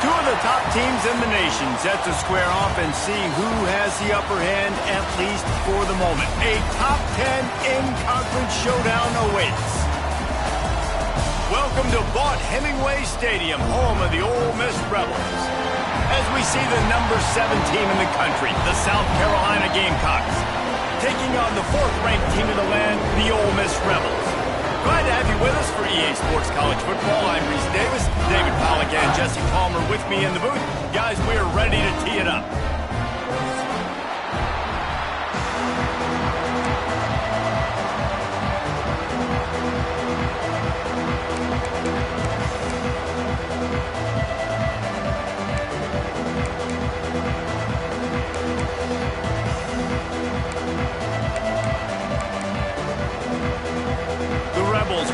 Two of the top teams in the nation set to square off and see who has the upper hand, at least for the moment. A top 10 in-conference showdown awaits. Welcome to Vaught-Hemingway Stadium, home of the Ole Miss Rebels. As we see the number 7 team in the country, the South Carolina Gamecocks, taking on the 4th-ranked team in the land, the Ole Miss Rebels. Glad to have you with us for EA Sports College Football. I'm Reese Davis, David Pollack and Jesse Palmer with me in the booth. Guys, we are ready to tee it up.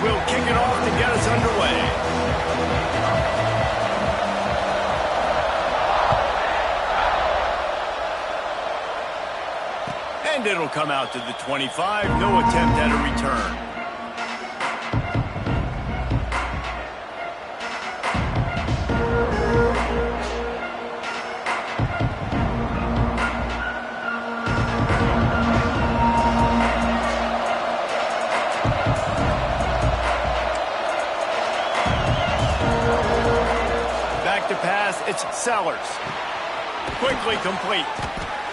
We'll kick it off to get us underway. And it'll come out to the 25. No attempt at a return. It's Sellers. Quickly complete.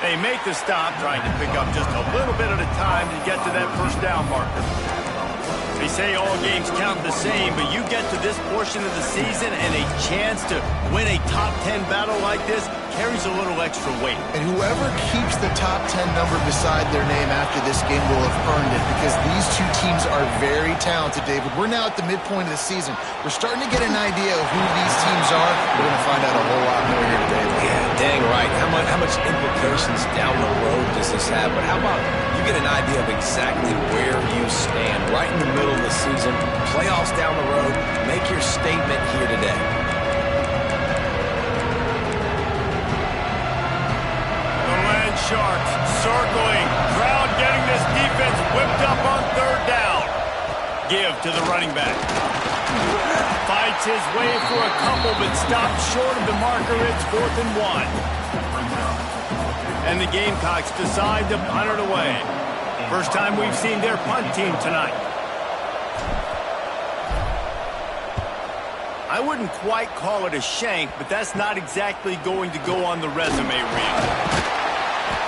They make the stop, trying to pick up just a little bit at a time to get to that first down marker. They say all games count the same, but you get to this portion of the season and a chance to win a top 10 battle like this carries a little extra weight. And whoever keeps the top 10 number beside their name after this game will have earned it, because these two teams are very talented, David. We're now at the midpoint of the season. We're starting to get an idea of who these teams are. We're going to find out a whole lot more here today. Yeah, dang right. How much implications down the road does this have? But how about you get an idea of exactly where you stand right in the middle of the season, playoffs down the road, make your statement here today. Sharks circling. Crowd getting this defense whipped up on 3rd down. Give to the running back. Fights his way for a couple, but stopped short of the marker. It's 4th and 1. And the Gamecocks decide to punt it away. First time we've seen their punt team tonight. I wouldn't quite call it a shank, but that's not exactly going to go on the resume reel.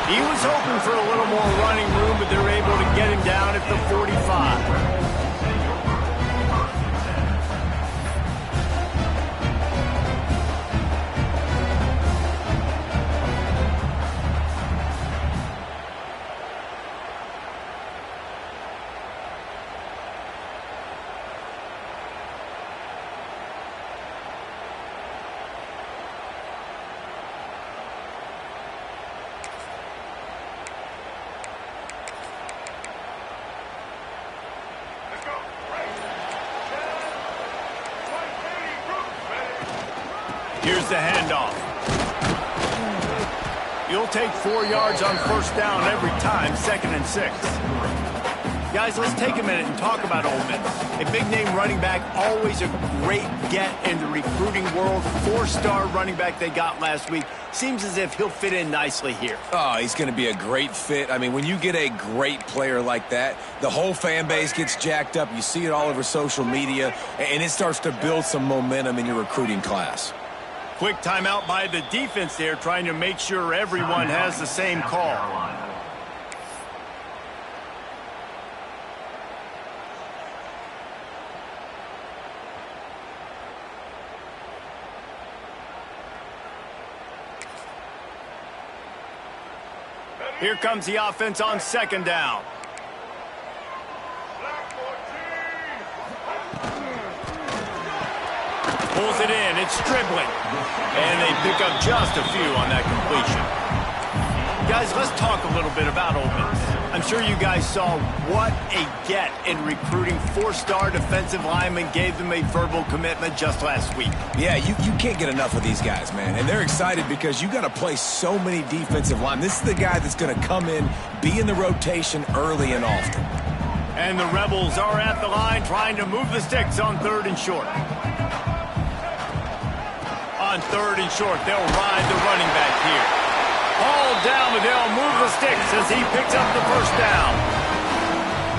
He was hoping for a little more running room, but they're able to get him down at the 45. Here's the handoff. You'll take 4 yards on 1st down every time, 2nd and 6. Guys, let's take a minute and talk about Ole Miss. A big-name running back, always a great get in the recruiting world. 4-star running back they got last week. Seems as if he'll fit in nicely here. Oh, he's going to be a great fit. I mean, when you get a great player like that, the whole fan base gets jacked up. You see it all over social media, and it starts to build some momentum in your recruiting class. Quick timeout by the defense there, trying to make sure everyone has the same call. Here comes the offense on 2nd down. Pulls it in. It's Stribling. And they pick up just a few on that completion. Guys, let's talk a little bit about Ole Miss. I'm sure you guys saw what a get in recruiting. 4-star defensive linemen, gave them a verbal commitment just last week. Yeah, you can't get enough of these guys, man. And they're excited because you got to play so many defensive linemen. This is the guy that's going to come in, be in the rotation early and often. And the Rebels are at the line trying to move the sticks on 3rd and short. On 3rd and short, they'll ride the running back here. Ball down, but they'll move the sticks as he picks up the first down.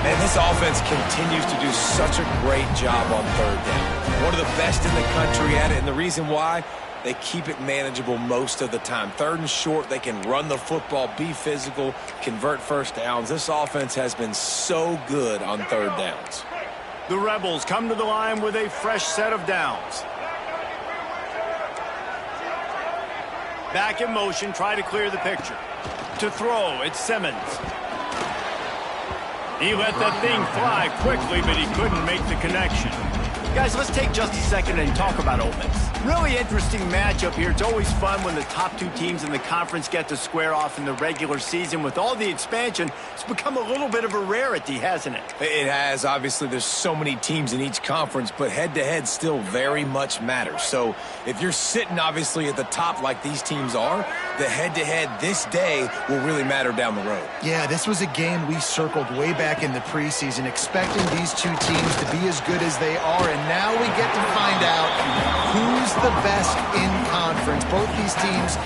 And this offense continues to do such a great job on 3rd down. One of the best in the country at it, and the reason why, they keep it manageable most of the time. 3rd and short, they can run the football, be physical, convert first downs. This offense has been so good on 3rd downs. The Rebels come to the line with a fresh set of downs. Back in motion, try to clear the picture. To throw, it's Simmons. He let that thing fly quickly, but he couldn't make the connection. Guys, let's take just a second and talk about Ole Miss. Really interesting matchup here. It's always fun when the top two teams in the conference get to square off in the regular season. With all the expansion, it's become a little bit of a rarity, hasn't it? It has. Obviously, there's so many teams in each conference, but head-to-head still very much matters. So if you're sitting, obviously, at the top like these teams are, the head-to-head this day will really matter down the road. Yeah, this was a game we circled way back in the preseason, expecting these two teams to be as good as they are, and now we get to find out who's the best in conference. Both these teams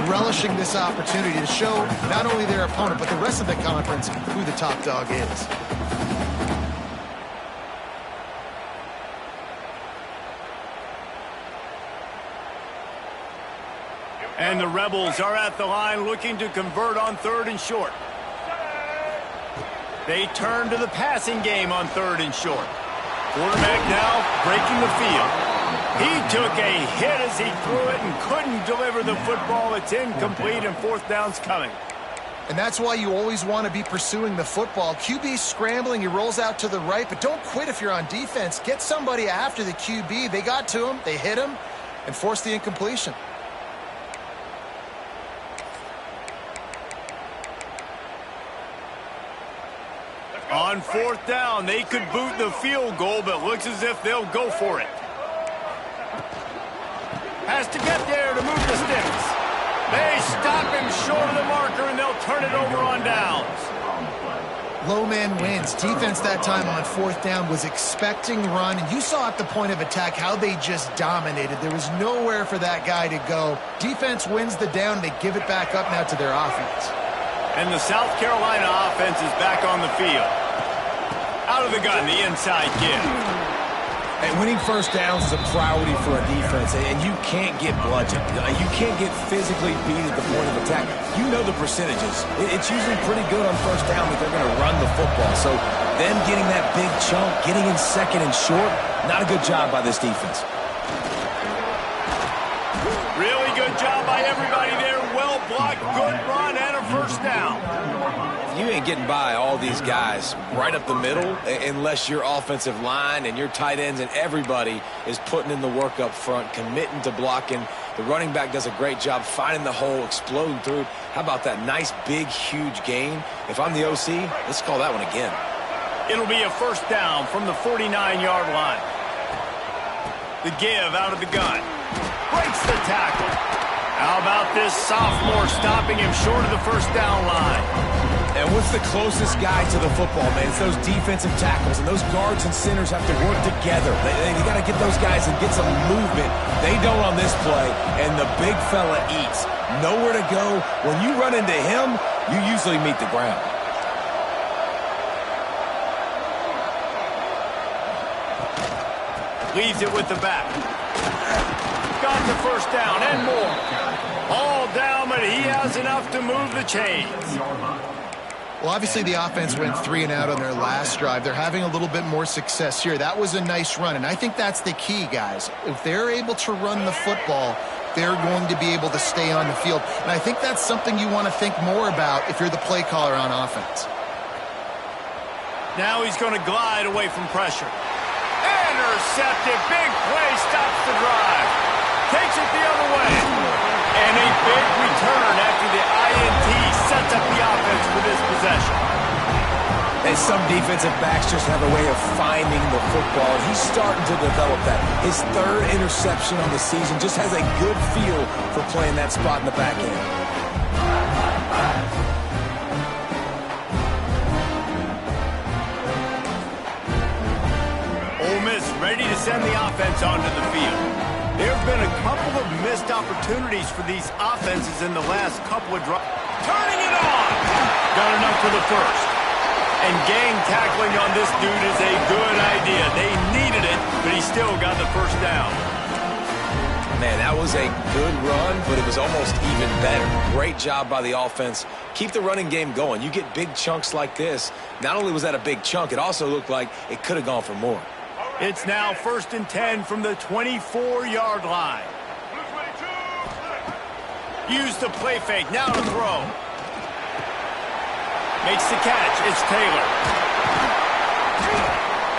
relishing this opportunity to show not only their opponent, but the rest of the conference who the top dog is. And the Rebels are at the line looking to convert on 3rd and short. They turn to the passing game on 3rd and short. Quarterback now breaking the field. He took a hit as he threw it and couldn't deliver the football. It's incomplete and 4th down's coming. And that's why you always want to be pursuing the football. QB scrambling, he rolls out to the right, but don't quit if you're on defense. Get somebody after the QB. They got to him, they hit him, and forced the incompletion. On 4th down, they could boot the field goal, but looks as if they'll go for it. Has to get there to move the sticks. They stop him short of the marker, and they'll turn it over on downs. Low man wins. Defense that time on 4th down was expecting run, and you saw at the point of attack how they just dominated. There was nowhere for that guy to go. Defense wins the down. They give it back up now to their offense. And the South Carolina offense is back on the field. Out of the gun, the inside give. And winning first downs is a priority for a defense, and you can't get bludgeoned. You can't get physically beat at the point of attack. You know the percentages. It's usually pretty good on first down that they're going to run the football. So them getting that big chunk, getting in 2nd and short, not a good job by this defense. Really good job by everybody there. Well blocked, good run, and a first down. You ain't getting by all these guys right up the middle unless your offensive line and your tight ends and everybody is putting in the work up front, committing to blocking. The running back does a great job finding the hole, exploding through. How about that nice, big, huge gain? If I'm the OC, let's call that one again. It'll be a first down from the 49-yard line. The give out of the gun. Breaks the tackle. How about this sophomore stopping him short of the first down line? And what's the closest guy to the football, man? It's those defensive tackles, and those guards and centers have to work together. They got to get those guys and get some movement. They don't on this play, and the big fella eats. Nowhere to go. When you run into him, you usually meet the ground. Leaves it with the back. Got the first down and more. All down, but he has enough to move the chains. Well, obviously the offense went 3 and out on their last drive. They're having a little bit more success here. That was a nice run, and I think that's the key, guys. If they're able to run the football, they're going to be able to stay on the field. And I think that's something you want to think more about if you're the play caller on offense. Now he's going to glide away from pressure. Intercepted. Big play stops the drive. Takes it the other way. And a big return after the INT sets up the offense for this possession. And some defensive backs just have a way of finding the football. He's starting to develop that. His 3rd interception on the season just has a good feel for playing that spot in the back end. Ole Miss ready to send the offense onto the field. There have been a couple of missed opportunities for these offenses in the last couple of drives. Turning it on! Got enough for the first. And gang tackling on this dude is a good idea. They needed it, but he still got the first down. Man, that was a good run, but it was almost even better. Great job by the offense. Keep the running game going. You get big chunks like this. Not only was that a big chunk, it also looked like it could have gone for more. It's now 1st and 10 from the 24-yard line. Use the play fake. Now to throw. Makes the catch. It's Taylor.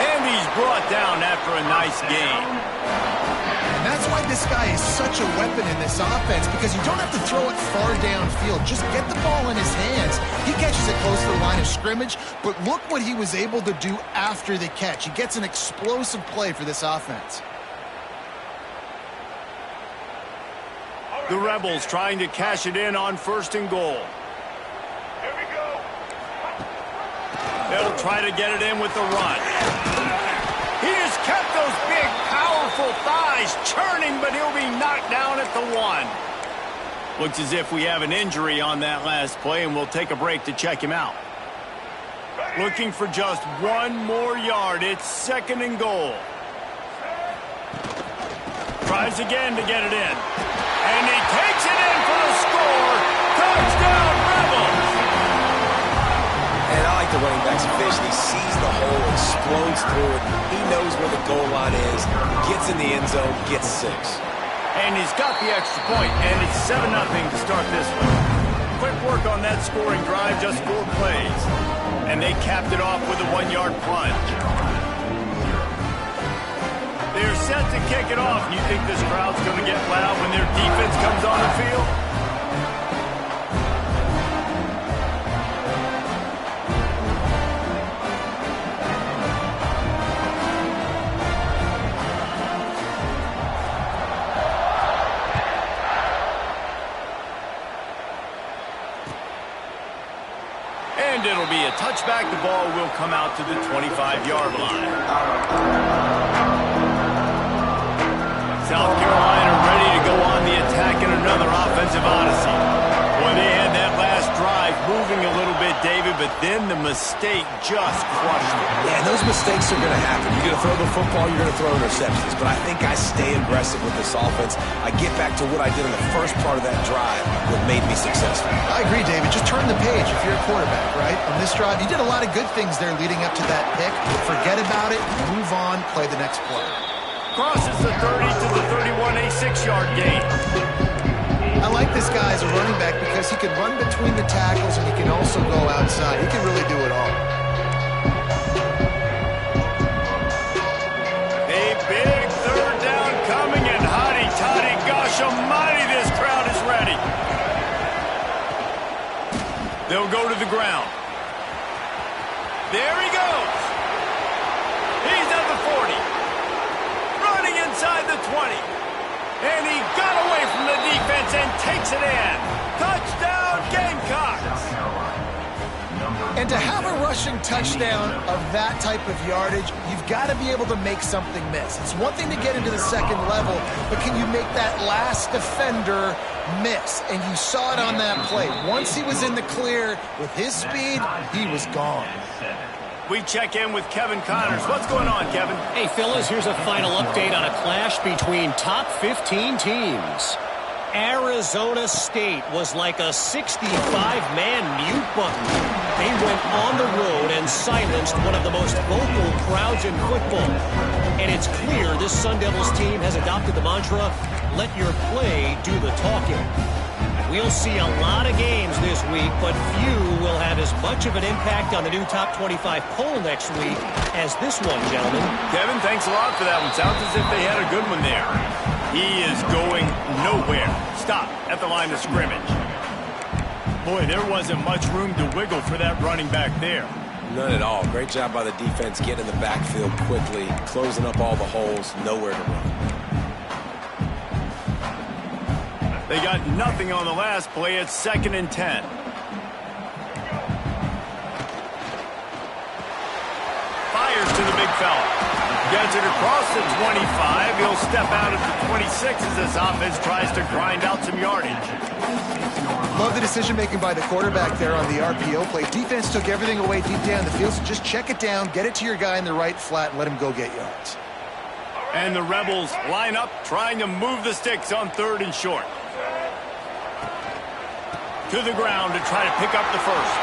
And he's brought down after a nice gain. And that's why this guy is such a weapon in this offense, because you don't have to throw it far downfield. Just get the ball in his hands. He catches it close to the line of scrimmage, but look what he was able to do after the catch. He gets an explosive play for this offense. The Rebels trying to cash it in on 1st and goal. Here we go. They'll try to get it in with the run. He has kept those big, powerful thighs churning, but he'll be knocked down at the 1. Looks as if we have an injury on that last play, and we'll take a break to check him out. Looking for just 1 more yard. It's 2nd and goal. Tries again to get it in. And he takes it in for the score. Touchdown, Rebels! And I like the running back's vision. He sees the hole, explodes through it. He knows where the goal line is, gets in the end zone, gets 6. And he's got the extra point, and it's 7-0 to start this one. Quick work on that scoring drive, just 4 plays. And they capped it off with a 1-yard plunge. They're set to kick it off. You think this crowd's going to get loud when their defense comes on the field? And it'll be a touchback. The ball will come out to the 25-yard line. South Carolina ready to go on the attack in another offensive odyssey. Boy, they had that last drive moving a little bit, David, but then the mistake just crushed them. Yeah, and those mistakes are going to happen. You're going to throw the football, you're going to throw interceptions. But I think I stay aggressive with this offense. I get back to what I did in the first part of that drive that made me successful. I agree, David. Just turn the page if you're a quarterback, right? On this drive, you did a lot of good things there leading up to that pick. Forget about it, move on, play the next play. Crosses the 30 to the 31, a 6-yard gain. I like this guy as a running back because he can run between the tackles and he can also go outside. He can really do it all. A big 3rd down coming, and hotty-toddy, gosh almighty, this crowd is ready. They'll go to the ground. There he goes. He's at the 40. Running inside the 20. And he got away from the defense and takes it in. Touchdown, Gamecocks. And to have a rushing touchdown of that type of yardage, you've got to be able to make something miss. It's one thing to get into the 2nd level, but can you make that last defender miss? And you saw it on that play. Once he was in the clear with his speed, he was gone. We check in with Kevin Connors. What's going on, Kevin? Hey, fellas, here's a final update on a clash between top 15 teams. Arizona State was like a 65-man mute button. They went on the road and silenced one of the most vocal crowds in football. And it's clear this Sun Devils team has adopted the mantra, let your play do the talking. We'll see a lot of games this week, but few will have as much of an impact on the new top 25 poll next week as this one, gentlemen. Kevin, thanks a lot for that one. Sounds as if they had a good one there. He is going nowhere. Stop at the line of scrimmage. Boy, there wasn't much room to wiggle for that running back there. None at all. Great job by the defense getting in the backfield quickly, closing up all the holes, nowhere to run. They got nothing on the last play. It's 2nd and 10. Fires to the big fella. Gets it across the 25. He'll step out at the 26 as this offense tries to grind out some yardage. Love the decision-making by the quarterback there on the RPO play. Defense took everything away deep down the field, so just check it down, get it to your guy in the right flat, and let him go get yards. And the Rebels line up, trying to move the sticks on 3rd and short. To the ground to try to pick up the first.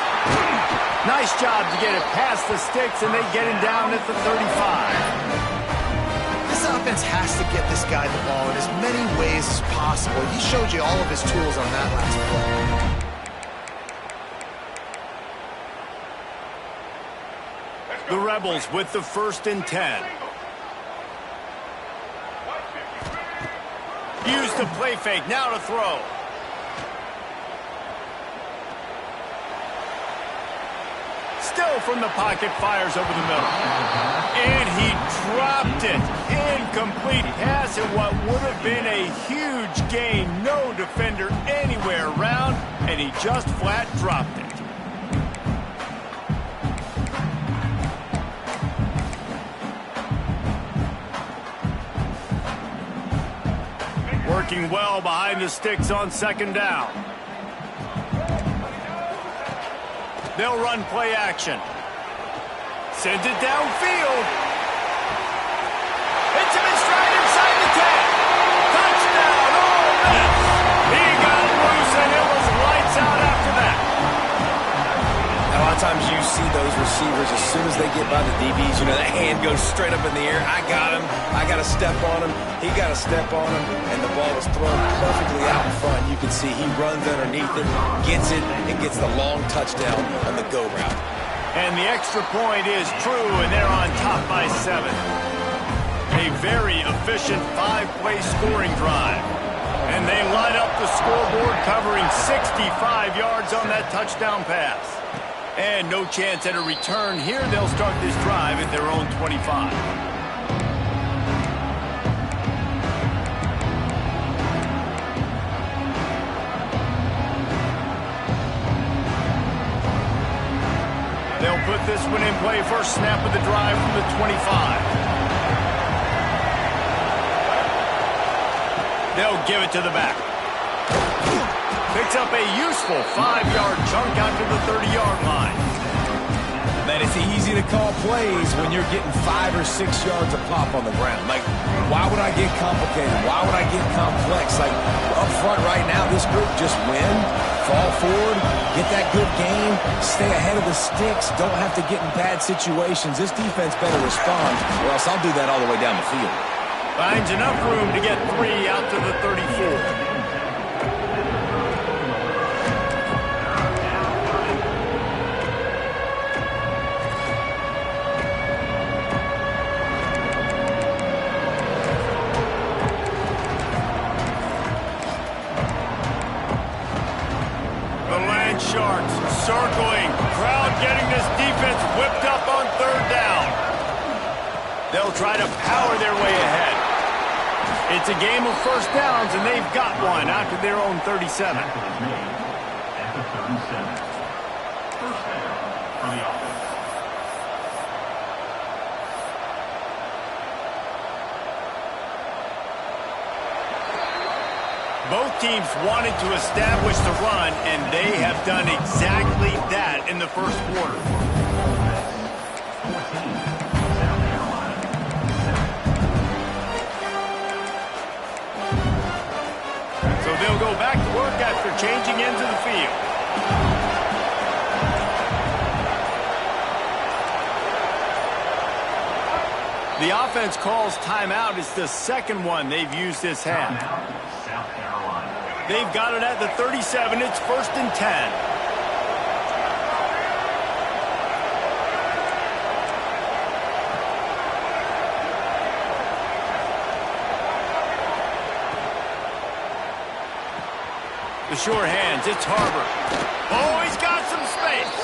Nice job to get it past the sticks, and they get him down at the 35. This offense has to get this guy the ball in as many ways as possible. He showed you all of his tools on that last play. The Rebels with the 1st and 10. Use the play fake, now to throw. Still from the pocket, fires over the middle. And he dropped it. Incomplete pass in what would have been a huge gain. No defender anywhere around, and he just flat dropped it. Working well behind the sticks on 2nd down. They'll run play action. Sends it downfield. It's him in stride inside the 10. Touchdown, Ole Miss. He got loose, and it was lights out after that. A lot of times you see those receivers, as soon as they get by the DBs, you know, that hand goes straight up in the air. I got him. I got to step on him. He got to step on him, and the ball was thrown perfectly out in front. You can see he runs underneath it, gets it, and gets the long touchdown on the go route. And the extra point is true, and they're on top by 7. A very efficient 5-play scoring drive. And they light up the scoreboard, covering 65 yards on that touchdown pass. And no chance at a return here. They'll start this drive at their own 25. They'll put this one in play. First snap of the drive from the 25. They'll give it to the back. Picks up a useful 5-yard chunk out to the 30-yard line. Man, it's easy to call plays when you're getting 5 or 6 yards a pop on the ground. Like, why would I get complicated? Why would I get complex? Like, up front right now, this group just win, fall forward, get that good game, stay ahead of the sticks, don't have to get in bad situations. This defense better respond, or else I'll do that all the way down the field. Finds enough room to get 3 out to the 34. Sharks circling, crowd getting this defense whipped up on 3rd down. They'll try to power their way ahead. It's a game of first downs, and they've got one out to their own 37. Both teams wanted to establish the run, and they have done exactly that in the first quarter. So they'll go back to work after changing into the field. The offense calls timeout. It's the second one they've used this half. They've got it at the 37. It's 1st and 10. The sure hands. It's Harbor. Oh, he's got some space.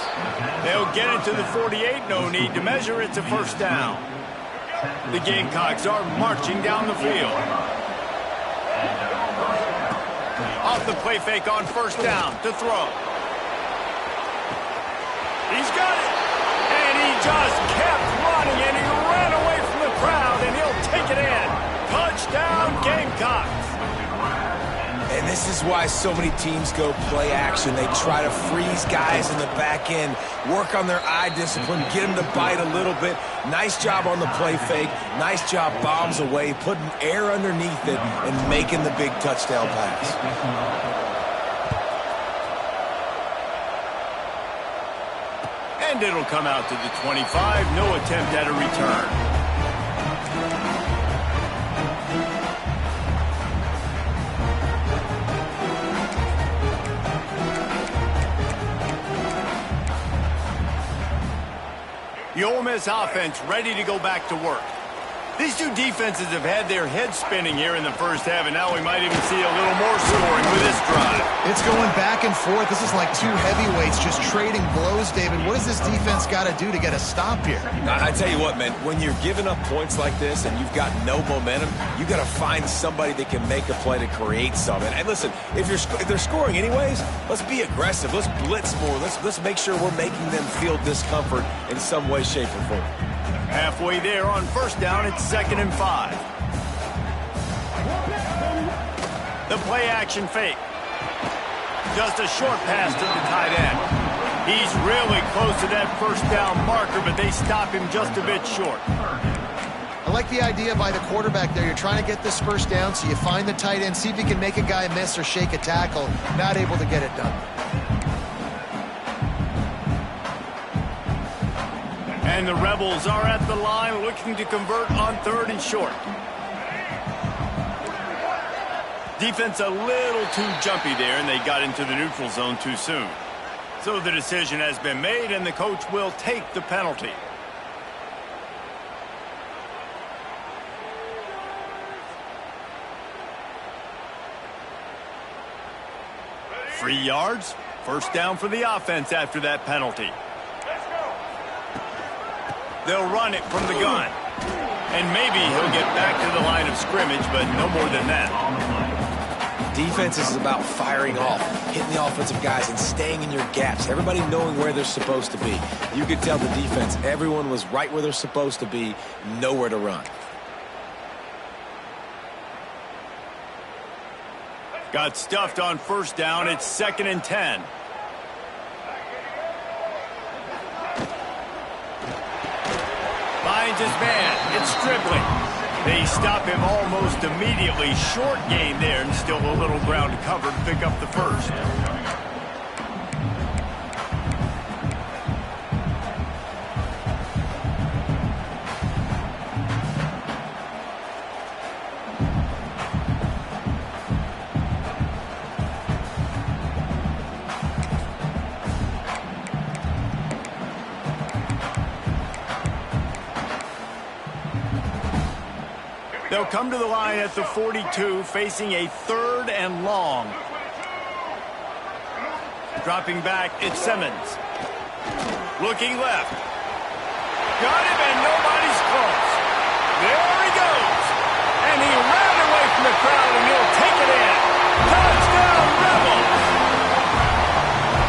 They'll get it to the 48. No need to measure. It's a first down. The Gamecocks are marching down the field. Off the play fake on 1st down to throw. He's got it. And he just kept running, and he ran away from the crowd, This is why so many teams go play action. They try to freeze guys in the back end, work on their eye discipline, get them to bite a little bit. Nice job on the play fake. Nice job bombs away, putting air underneath it and making the big touchdown pass. And it'll come out to the 25. No attempt at a return. The Ole Miss offense ready to go back to work. These two defenses have had their heads spinning here in the first half, and now we might even see a little more scoring with this drive. It's going back and forth. This is like two heavyweights just trading blows, David. What does this defense got to do to get a stop here? I tell you what, man, when you're giving up points like this and you've got no momentum, you got to find somebody that can make a play to create something. And listen, if they're scoring anyways, let's be aggressive. Let's blitz more. Let's make sure we're making them feel discomfort in some way, shape, or form. Halfway there on first down, it's 2nd and 5. The play action fake. Just a short pass to the tight end. He's really close to that first down marker, but they stop him just a bit short. I like the idea by the quarterback there. You're trying to get this first down, so you find the tight end, see if you can make a guy miss or shake a tackle. Not able to get it done. And the Rebels are at the line looking to convert on 3rd and short. Defense a little too jumpy there, and they got into the neutral zone too soon. So the decision has been made, and the coach will take the penalty. Free yards. First down for the offense after that penalty. They'll run it from the gun. And maybe he'll get back to the line of scrimmage, but no more than that. Defense is about firing off, hitting the offensive guys, and staying in your gaps. Everybody knowing where they're supposed to be. You could tell the defense, everyone was right where they're supposed to be, nowhere to run. Got stuffed on first down. It's 2nd and 10. Finds his man. It's Stribley. They stop him almost immediately. Short gain there, and still a little ground to cover to pick up the first. They'll come to the line at the 42, facing a 3rd and long. Dropping back, it's Simmons. Looking left. Got him, and nobody's close. There he goes. And he ran away from the crowd, and he'll take it in. Touchdown, Rebels!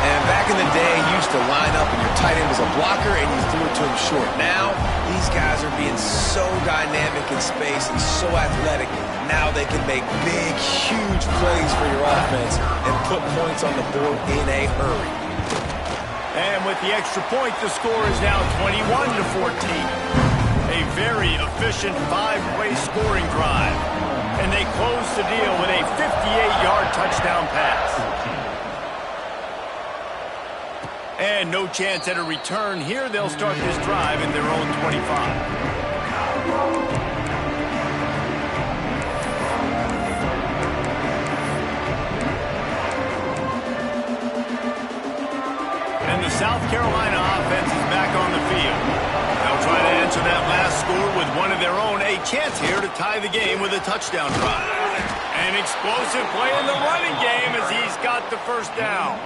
And back in the day, you used to line up and your tight end was a blocker and you threw it to him short. Now, these guys are being so dynamic in space and so athletic. Now they can make big, huge plays for your offense and put points on the board in a hurry. And with the extra point, the score is now 21-14. A very efficient 5-play scoring drive. And they close the deal with a 58-yard touchdown pass. And no chance at a return here. They'll start this drive in their own 25. And the South Carolina offense is back on the field. They'll try to answer that last score with one of their own. A chance here to tie the game with a touchdown drive. An explosive play in the running game as he's got the first down.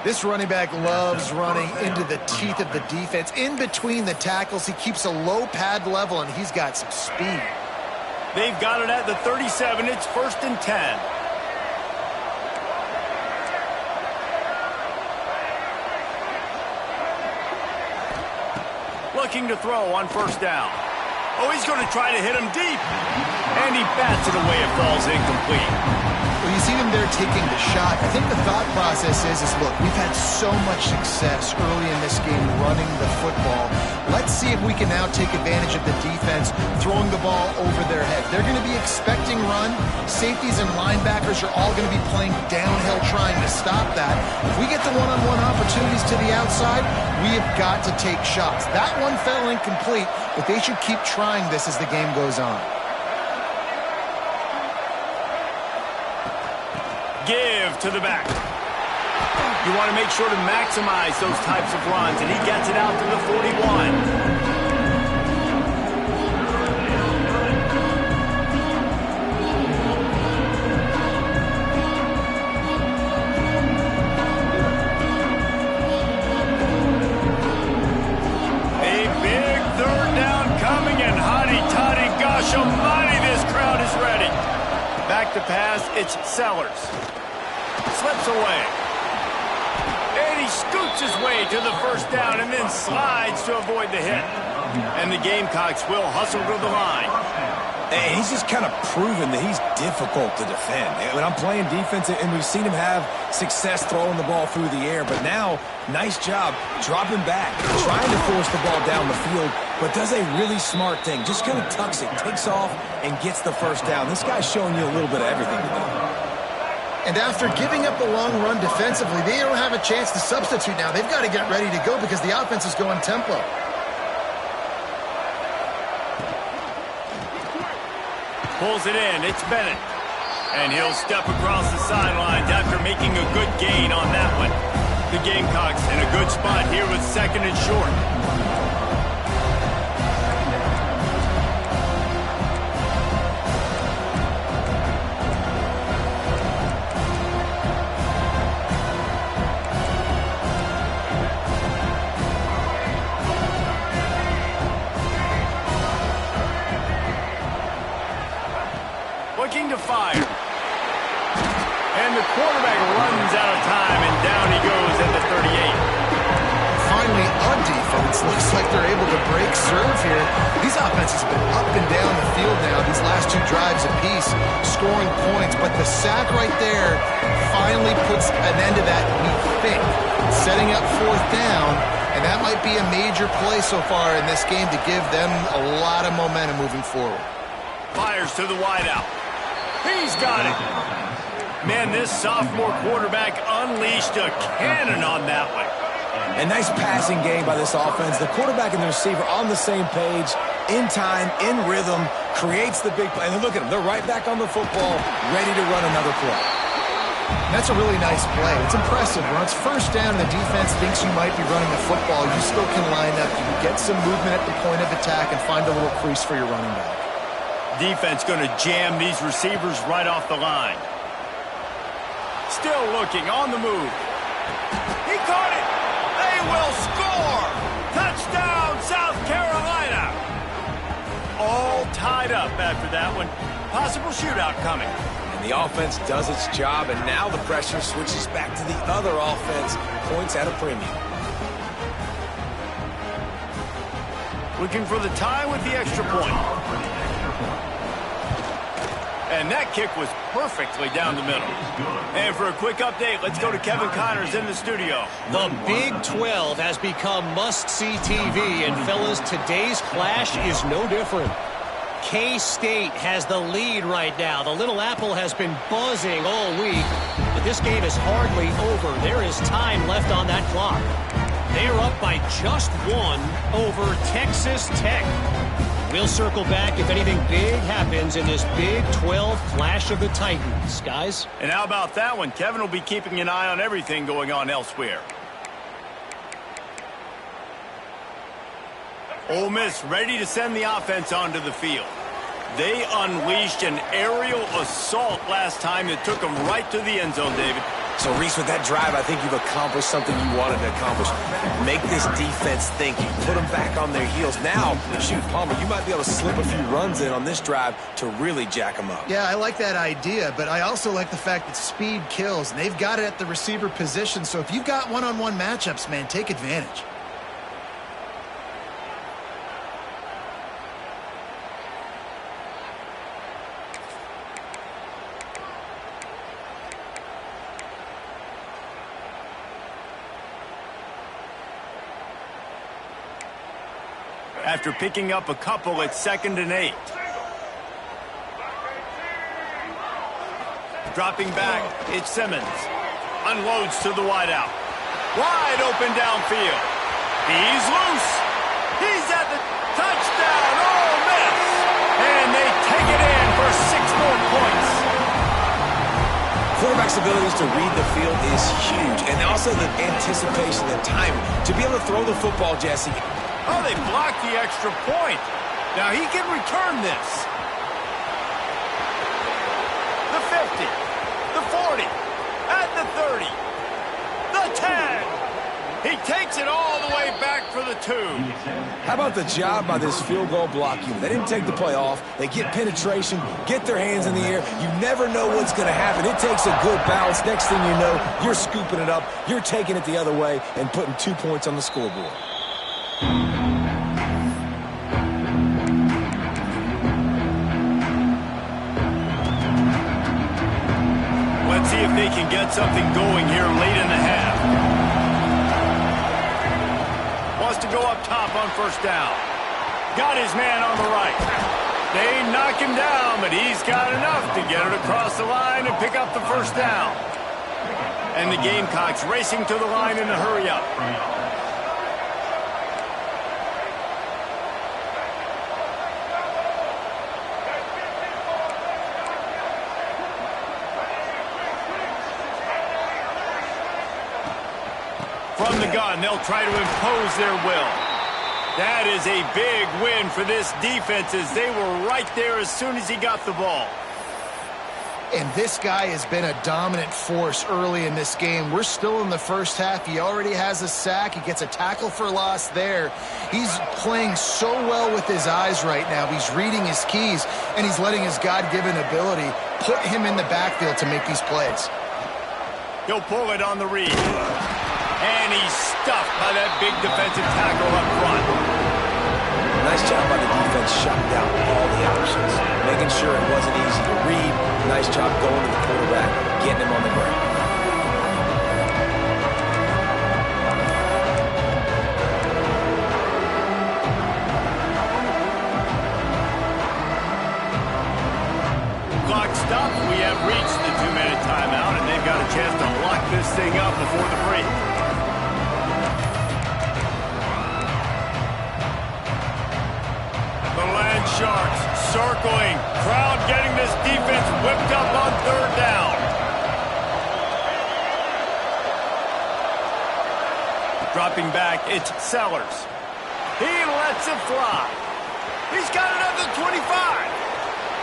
This running back loves running into the teeth of the defense. In between the tackles, he keeps a low pad level, and he's got some speed. They've got it at the 37. It's 1st and 10. Looking to throw on first down. Oh, he's going to try to hit him deep. And he bats it away. It falls incomplete. Well, you see them there taking the shot. I think the thought process is look, we've had so much success early in this game running the football. Let's see if we can now take advantage of the defense throwing the ball over their head. They're going to be expecting run. Safeties and linebackers are all going to be playing downhill trying to stop that. If we get the one-on-one opportunities to the outside, we have got to take shots. That one fell incomplete, but they should keep trying this as the game goes on. Give to the back. You want to make sure to maximize those types of runs, and he gets it out to the 41. A big third down coming, and hotty-toddy, gosh almighty, this crowd is ready. Back to pass, it's Sellers. Slips away. And he scoots his way to the first down and then slides to avoid the hit. And the Gamecocks will hustle to the line. And he's just kind of proven that he's difficult to defend. When I'm playing defense, and we've seen him have success throwing the ball through the air, but now, nice job dropping back, trying to force the ball down the field, but does a really smart thing. Just kind of tucks it, takes off, and gets the first down. This guy's showing you a little bit of everything today. And after giving up the long run defensively, they don't have a chance to substitute now. They've got to get ready to go because the offense is going tempo. Pulls it in. It's Bennett. And he'll step across the sidelines after making a good gain on that one. The Gamecocks in a good spot here with second and short. Looking to fire. And the quarterback runs out of time, and down he goes at the 38. Finally, on defense, looks like they're able to break serve here. These offenses have been up and down the field now, these last two drives apiece, scoring points. But the sack right there finally puts an end to that, we think, setting up fourth down. And that might be a major play so far in this game to give them a lot of momentum moving forward. Fires to the wideout. He's got it. Man, this sophomore quarterback unleashed a cannon on that one. A nice passing game by this offense. The quarterback and the receiver on the same page, in time, in rhythm, creates the big play. And look at them. They're right back on the football, ready to run another play. That's a really nice play. It's impressive. When it's first down and the defense thinks you might be running the football, you still can line up. You can get some movement at the point of attack and find a little crease for your running back. Defense going to jam these receivers right off the line. Still looking on the move. He caught it. They will score. Touchdown, South Carolina. All tied up after that one. Possible shootout coming. And the offense does its job, and now the pressure switches back to the other offense. Points at a premium. Looking for the tie with the extra point. And that kick was perfectly down the middle. And for a quick update, let's go to Kevin Connors in the studio. The Big 12 has become must-see TV, and fellas, today's clash is no different. K-State has the lead right now. The Little Apple has been buzzing all week, but this game is hardly over. There is time left on that clock. They are up by just one over Texas Tech. We'll circle back if anything big happens in this Big 12 Clash of the Titans, guys. And how about that one? Kevin will be keeping an eye on everything going on elsewhere. Ole Miss ready to send the offense onto the field. They unleashed an aerial assault last time that took them right to the end zone, David. So, Reese, with that drive, I think you've accomplished something you wanted to accomplish. Make this defense think. You put them back on their heels. Now, shoot, Palmer, you might be able to slip a few runs in on this drive to really jack them up. Yeah, I like that idea, but I also like the fact that speed kills, and they've got it at the receiver position. So if you've got one-on-one matchups, man, take advantage. after picking up a couple at 2nd and 8. Dropping back, it's Simmons. Unloads to the wideout. Wide open downfield. He's loose. He's at the touchdown. Oh, miss. And they take it in for 6 more points. Quarterback's abilities to read the field is huge, and also the anticipation and timing to be able to throw the football, Jesse. Oh, they blocked the extra point. Now he can return this. The 50, the 40, at the 30, the 10. He takes it all the way back for the 2. How about the job by this field goal block unit? They didn't take the play off. They get penetration, get their hands in the air. You never know what's going to happen. It takes a good bounce. Next thing you know, you're scooping it up. You're taking it the other way and putting 2 points on the scoreboard. Let's see if they can get something going here late in the half. Wants to go up top on 1st down. Got his man on the right. They knock him down, but he's got enough to get it across the line and pick up the 1st down. And the Gamecocks racing to the line in a hurry-up. From the gun, they'll try to impose their will. That is a big win for this defense as they were right there as soon as he got the ball. And this guy has been a dominant force early in this game. We're still in the first half. He already has a sack. He gets a tackle for loss there. He's playing so well with his eyes right now. He's reading his keys, and he's letting his God-given ability put him in the backfield to make these plays. He'll pull it on the read. And he's stuffed by that big defensive tackle up front. Nice job by the defense shutting down all the options, making sure it wasn't easy to read. Nice job going to the quarterback, getting him on the ground. Clock stopped. We have reached the 2-minute timeout, and they've got a chance to lock this thing up before the break. The Land Sharks circling. Crowd getting this defense whipped up on 3rd down. Dropping back, it's Sellers. He lets it fly. He's got it at the 25.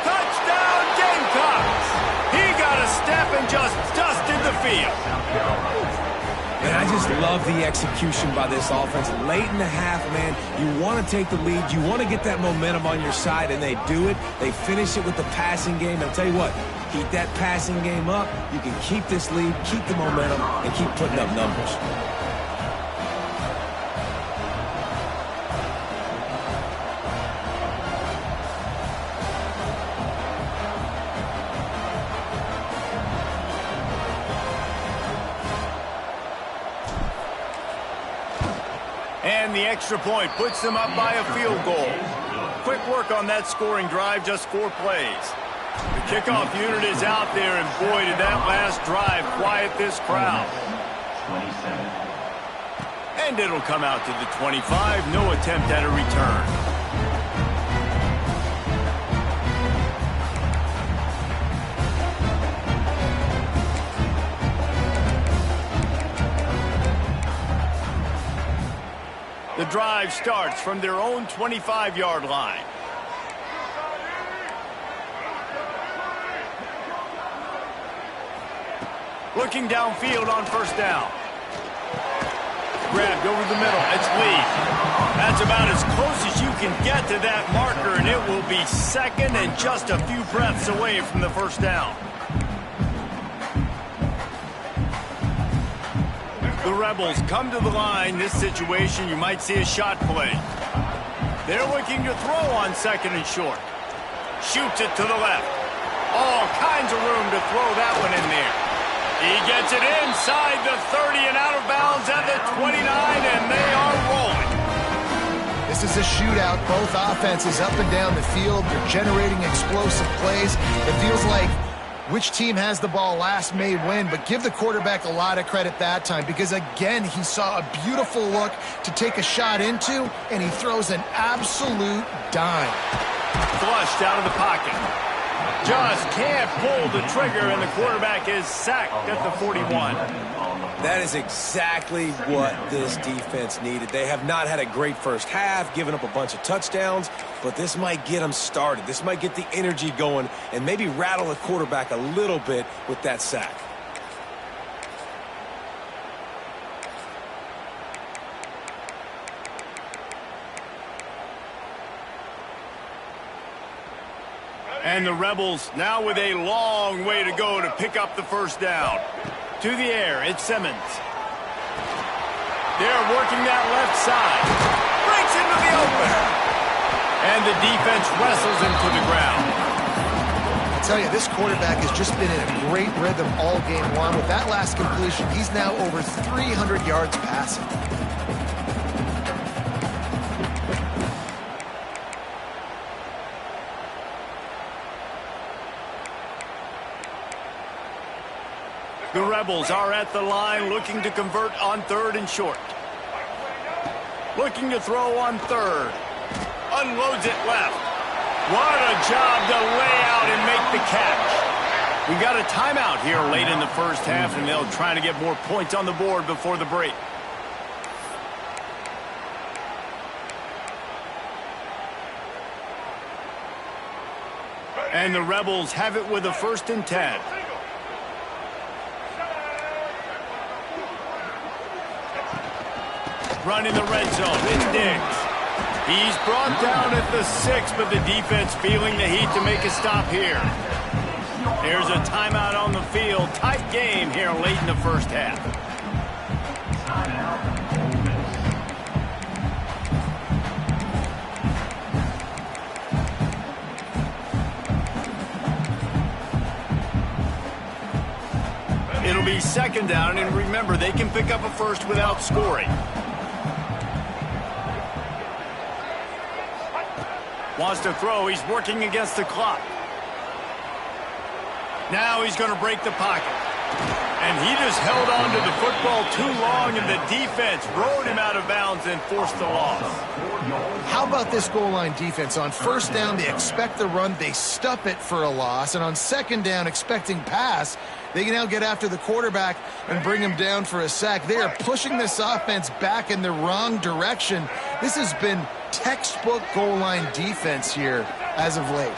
Touchdown, Gamecocks. He got a step and just dusted the field. And I just love the execution by this offense. Late in the half, man, you want to take the lead. You want to get that momentum on your side, and they do it. They finish it with the passing game. And I'll tell you what, keep that passing game up. You can keep this lead, keep the momentum, and keep putting up numbers. And the extra point puts them up by a field goal. Quick work on that scoring drive, just 4 plays. The kickoff unit is out there, and boy, did that last drive quiet this crowd. And it'll come out to the 25, no attempt at a return. The drive starts from their own 25-yard line. Looking downfield on 1st down. Grabbed over the middle. It's Lee. That's about as close as you can get to that marker, and it will be 2nd and just a few breaths away from the 1st down. The Rebels come to the line. This situation, you might see a shot play. They're looking to throw on 2nd and short. Shoots it to the left. All kinds of room to throw that one in there. He gets it inside the 30 and out of bounds at the 29, and they are rolling. This is a shootout. Both offenses up and down the field. They're generating explosive plays. It feels like which team has the ball last may win, but give the quarterback a lot of credit that time because, again, he saw a beautiful look to take a shot into, and he throws an absolute dime. Flushed out of the pocket. Just can't pull the trigger, and the quarterback is sacked at the 41. That is exactly what this defense needed. They have not had a great first half, given up a bunch of touchdowns, but this might get them started. This might get the energy going and maybe rattle the quarterback a little bit with that sack. And the Rebels now with a long way to go to pick up the first down. To the air, it's Simmons. They're working that left side. Breaks into the open. And the defense wrestles him to the ground. I tell you, this quarterback has just been in a great rhythm all game long. With that last completion, he's now over 300 yards passing. The Rebels are at the line looking to convert on 3rd and short. Looking to throw on 3rd. Unloads it left. What a job to lay out and make the catch. We got a timeout here late in the first half, and they'll try to get more points on the board before the break. And the Rebels have it with a 1st and 10. Running the red zone, it's Diggs. He's brought down at the 6, but the defense feeling the heat to make a stop here. There's a timeout on the field. Tight game here late in the first half. It'll be 2nd down, and remember, they can pick up a first without scoring. Wants to throw. He's working against the clock. Now he's going to break the pocket. And he just held on to the football too long, and the defense rode him out of bounds and forced the loss. How about this goal line defense? On 1st down, they expect the run. They stuff it for a loss. And on 2nd down, expecting pass, they can now get after the quarterback and bring him down for a sack. They are pushing this offense back in the wrong direction. This has been textbook goal line defense here as of late.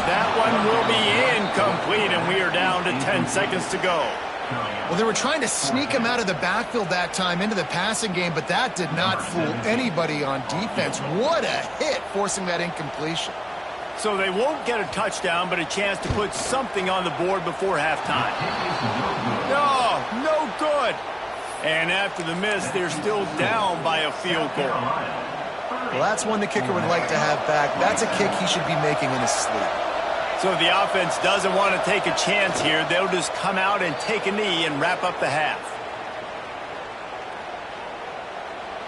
That one will be incomplete, and we are down to 10 seconds to go. Well, they were trying to sneak him out of the backfield that time into the passing game, but that did not fool anybody on defense. What a hit, forcing that incompletion. So they won't get a touchdown, but a chance to put something on the board before halftime. No good. And after the miss, they're still down by a field goal. Well, that's one the kicker would like to have back. That's a kick he should be making in his sleep. So if the offense doesn't want to take a chance here, they'll just come out and take a knee and wrap up the half.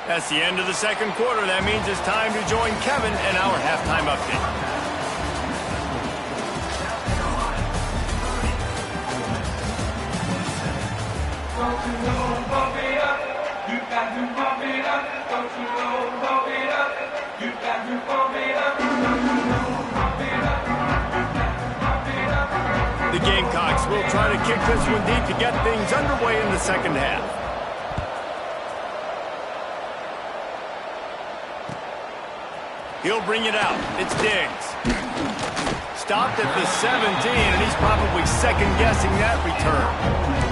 That's the end of the 2nd quarter. That means it's time to join Kevin and our halftime update. Don't you know, pump it up. You got to pump it up. Don't you know, pump it up. You got to pump it up. Don't you know, pump it up. You got to pump it up. The Gamecocks will try to kick this one deep to get things underway in the 2nd half. He'll bring it out. It's Diggs. Stopped at the 17, and he's probably second-guessing that return.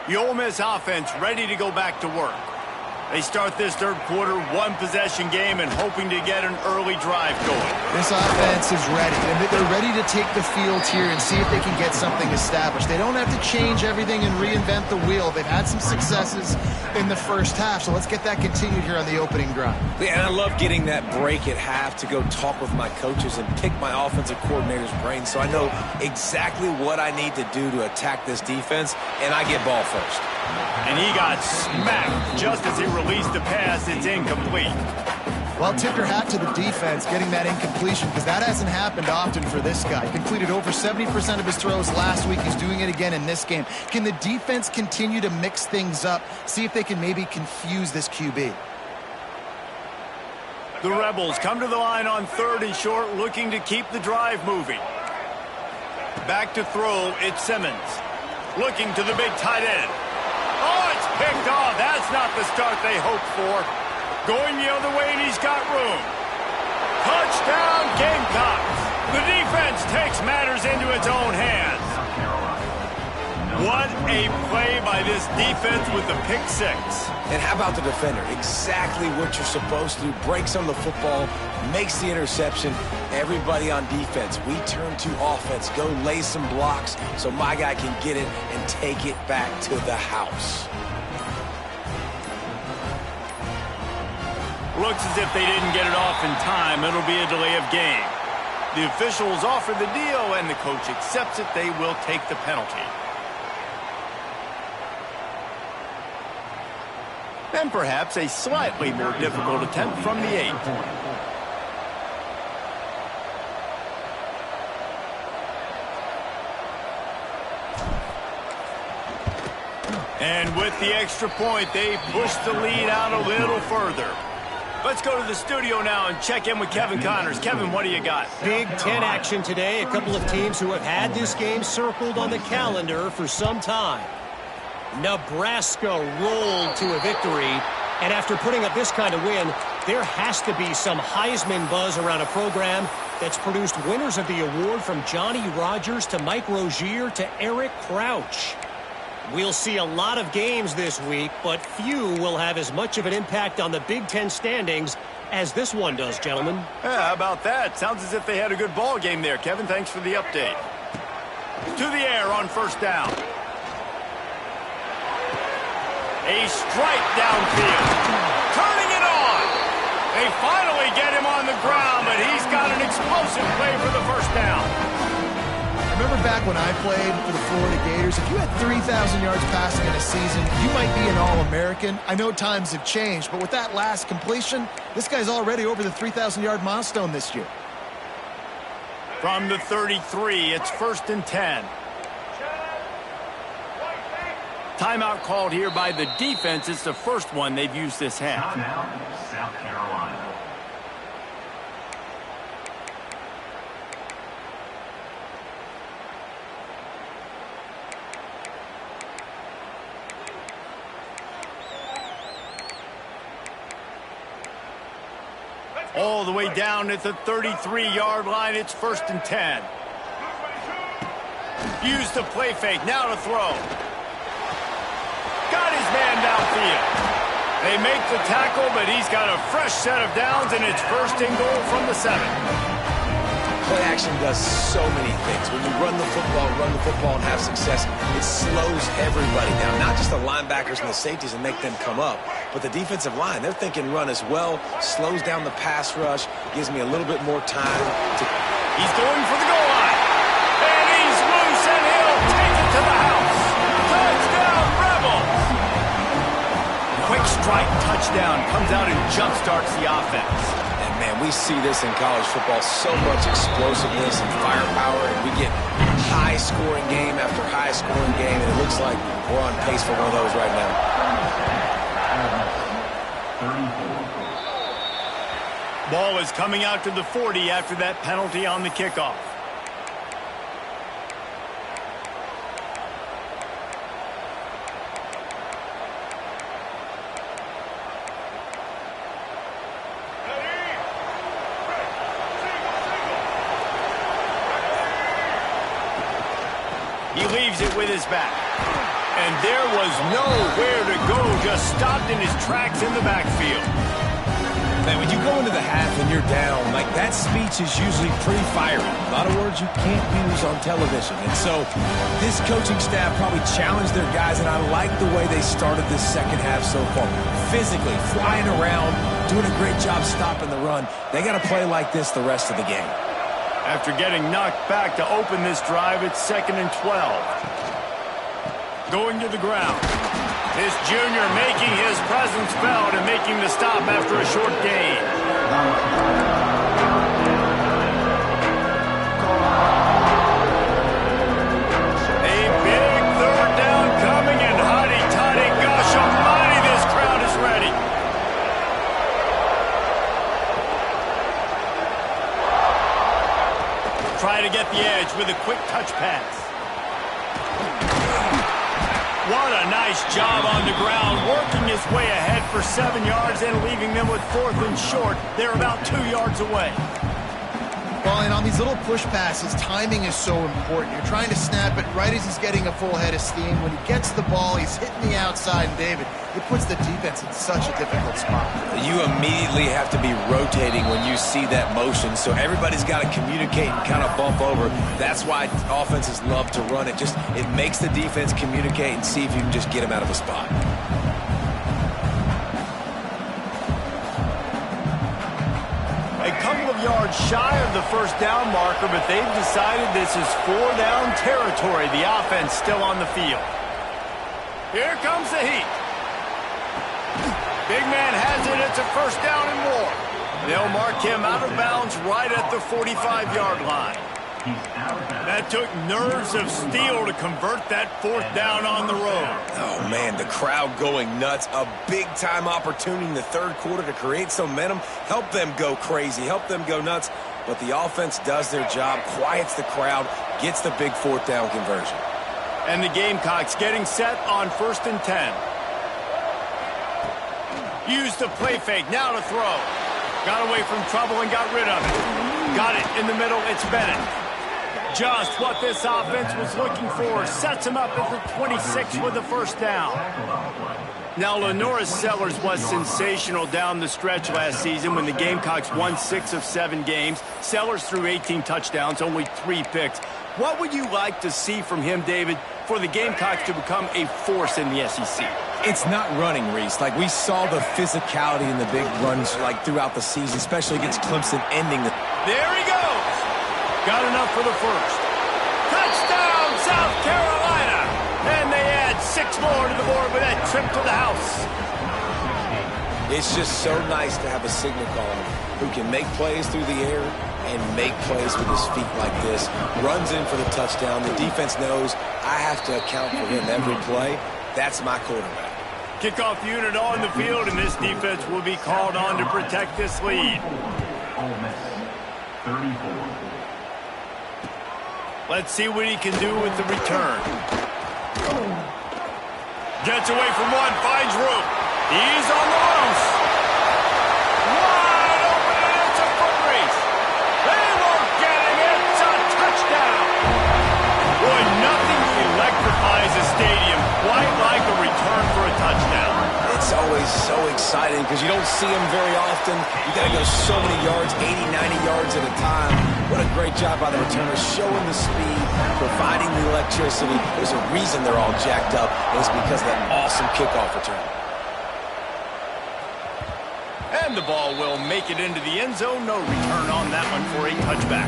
The Ole Miss offense ready to go back to work. They start this third quarter one-possession game and hoping to get an early drive going. This offense is ready, and they're ready to take the field here and see if they can get something established. They don't have to change everything and reinvent the wheel. They've had some successes in the first half, so let's get that continued here on the opening drive. Yeah, and I love getting that break at half to go talk with my coaches and pick my offensive coordinator's brain so I know exactly what I need to do to attack this defense, and I get ball first. And he got smacked just as he released the pass. It's incomplete. Well, tip your hat to the defense getting that incompletion because that hasn't happened often for this guy. He completed over 70% of his throws last week. He's doing it again in this game. Can the defense continue to mix things up, see if they can maybe confuse this QB? The Rebels come to the line on 3rd and short, looking to keep the drive moving. Back to throw, it's Simmons. Looking to the big tight end. Oh, it's picked off. That's not the start they hoped for. Going the other way, and he's got room. Touchdown, Gamecocks. The defense takes matters into its own hands. What a play by this defense with the pick six. And how about the defender? Exactly what you're supposed to do. Breaks on the football, makes the interception. Everybody on defense, we turn to offense. Go lay some blocks so my guy can get it and take it back to the house. Looks as if they didn't get it off in time. It'll be a delay of game. The officials offer the deal, and the coach accepts it. They will take the penalty. And perhaps a slightly more difficult attempt from the 8. And with the extra point, they push the lead out a little further. Let's go to the studio now and check in with Kevin Connors. Kevin, what do you got? Big Ten action today. A couple of teams who have had this game circled on the calendar for some time. Nebraska rolled to a victory, and after putting up this kind of win, there has to be some Heisman buzz around a program that's produced winners of the award from Johnny Rodgers to Mike Rozier to Eric Crouch. We'll see a lot of games this week, but few will have as much of an impact on the Big Ten standings as this one does, gentlemen. Yeah, how about that? Sounds as if they had a good ball game there. Kevin, thanks for the update. To the air on first down. A strike downfield. Turning it on. They finally get him on the ground, but he's got an explosive play for the first down. Remember back when I played for the Florida Gators, if you had 3,000 yards passing in a season, you might be an All-American. I know times have changed, but with that last completion, this guy's already over the 3,000-yard milestone this year. From the 33, it's 1st and 10. Timeout called here by the defense. It's the first one they've used this half. Timeout, South Carolina. All the way down at the 33-yard line. It's 1st and 10. Use the play fake. Now to throw. Got his man downfield. They make the tackle, but he's got a fresh set of downs, and it's 1st and goal from the 7. Play action does so many things. When you run the football and have success, it slows everybody down. Not just the linebackers and the safeties and make them come up, but the defensive line. They're thinking run as well, slows down the pass rush, gives me a little bit more time to... He's going for the goal line. And he's loose, and he'll take it to the house. Touchdown, Rebels! Quick strike touchdown comes out and jump-starts the offense. And, man, we see this in college football, so much explosiveness and firepower, and we get high-scoring game after high-scoring game, and it looks like we're on pace for one of those right now. 34. Ball is coming out to the 40 after that penalty on the kickoff. He leaves it with his back. And there was nowhere to go, just stopped in his tracks in the backfield. Man, when you go into the half and you're down, like that speech is usually pretty fiery. A lot of words you can't use on television. And so this coaching staff probably challenged their guys, and I like the way they started this second half so far. Physically, flying around, doing a great job stopping the run. They got to play like this the rest of the game. After getting knocked back to open this drive, it's 2nd and 12. Going to the ground. This junior making his presence felt and making the stop after a short gain. A big third down coming, and hotty-toddy, gosh almighty, this crowd is ready. Try to get the edge with a quick touch pass. What a nice job on the ground, working his way ahead for 7 yards and leaving them with 4th and short. They're about 2 yards away. Well, and on these little push passes, timing is so important. You're trying to snap it right as he's getting a full head of steam. When he gets the ball, he's hitting the outside, and David, it puts the defense in such a difficult spot. You immediately have to be rotating when you see that motion, so everybody's got to communicate and kind of bump over. That's why offenses love to run it. It makes the defense communicate and see if you can just get him out of a spot. A couple of yards shy of the first down marker, but they've decided this is 4-down territory. The offense still on the field. Here comes the heat. Big man has it. It's a 1st down and more. They'll mark him out of bounds right at the 45-yard line. That took nerves of steel to convert that 4th down on the road. Oh, man, the crowd going nuts. A big-time opportunity in the third quarter to create some momentum, help them go crazy, help them go nuts. But the offense does their job, quiets the crowd, gets the big 4th down conversion. And the Gamecocks getting set on 1st and 10. Used the play fake, now to throw. Got away from trouble and got rid of it. Got it in the middle, it's Bennett. Just what this offense was looking for. Sets him up at the 26 with the 1st down. Now, Lenora Sellers was sensational down the stretch last season when the Gamecocks won 6 of 7 games. Sellers threw 18 touchdowns, only 3 picks. What would you like to see from him, David, for the Gamecocks to become a force in the SEC? It's not running, Reese. Like, we saw the physicality in the big runs, like, throughout the season, especially against Clemson ending the... There he goes! Got enough for the 1st. Touchdown, South Carolina! And they add 6 more to the board with that trip to the house. It's just so nice to have a signal caller who can make plays through the air and make plays with his feet like this. Runs in for the touchdown. The defense knows I have to account for him every play. That's my quarterback. Kickoff unit on the field, and this defense will be called on to protect this lead. Ole Miss, 34. Let's see what he can do with the return. Gets away from one, finds room. He's on the loose. Wide open, and it's a foot race. They won't get him. It's a touchdown. Boy, nothing electrifies a stadium quite like a return for a touchdown. It's always so exciting because you don't see them very often. You got to go so many yards, 80, 90 yards at a time. What a great job by the returner, showing the speed, providing the electricity. There's a reason they're all jacked up, and it's because of that awesome kickoff return. And the ball will make it into the end zone. No return on that one for a touchback.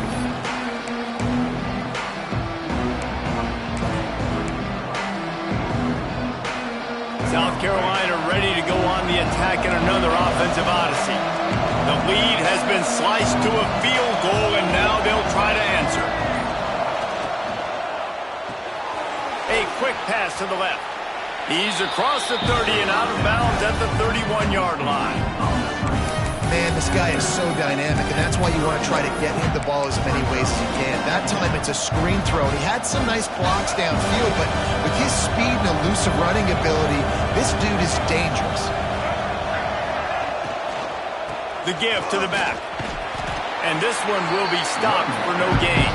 South Carolina ready to go on the attack in another offensive odyssey. The lead has been sliced to a field goal, and now they'll try to answer. A quick pass to the left. He's across the 30 and out of bounds at the 31-yard line. Man, this guy is so dynamic, and that's why you want to try to get him the ball as many ways as you can. That time, it's a screen throw. He had some nice blocks downfield, but with his speed and elusive running ability, this dude is dangerous. The give to the back. And this one will be stopped for no gain.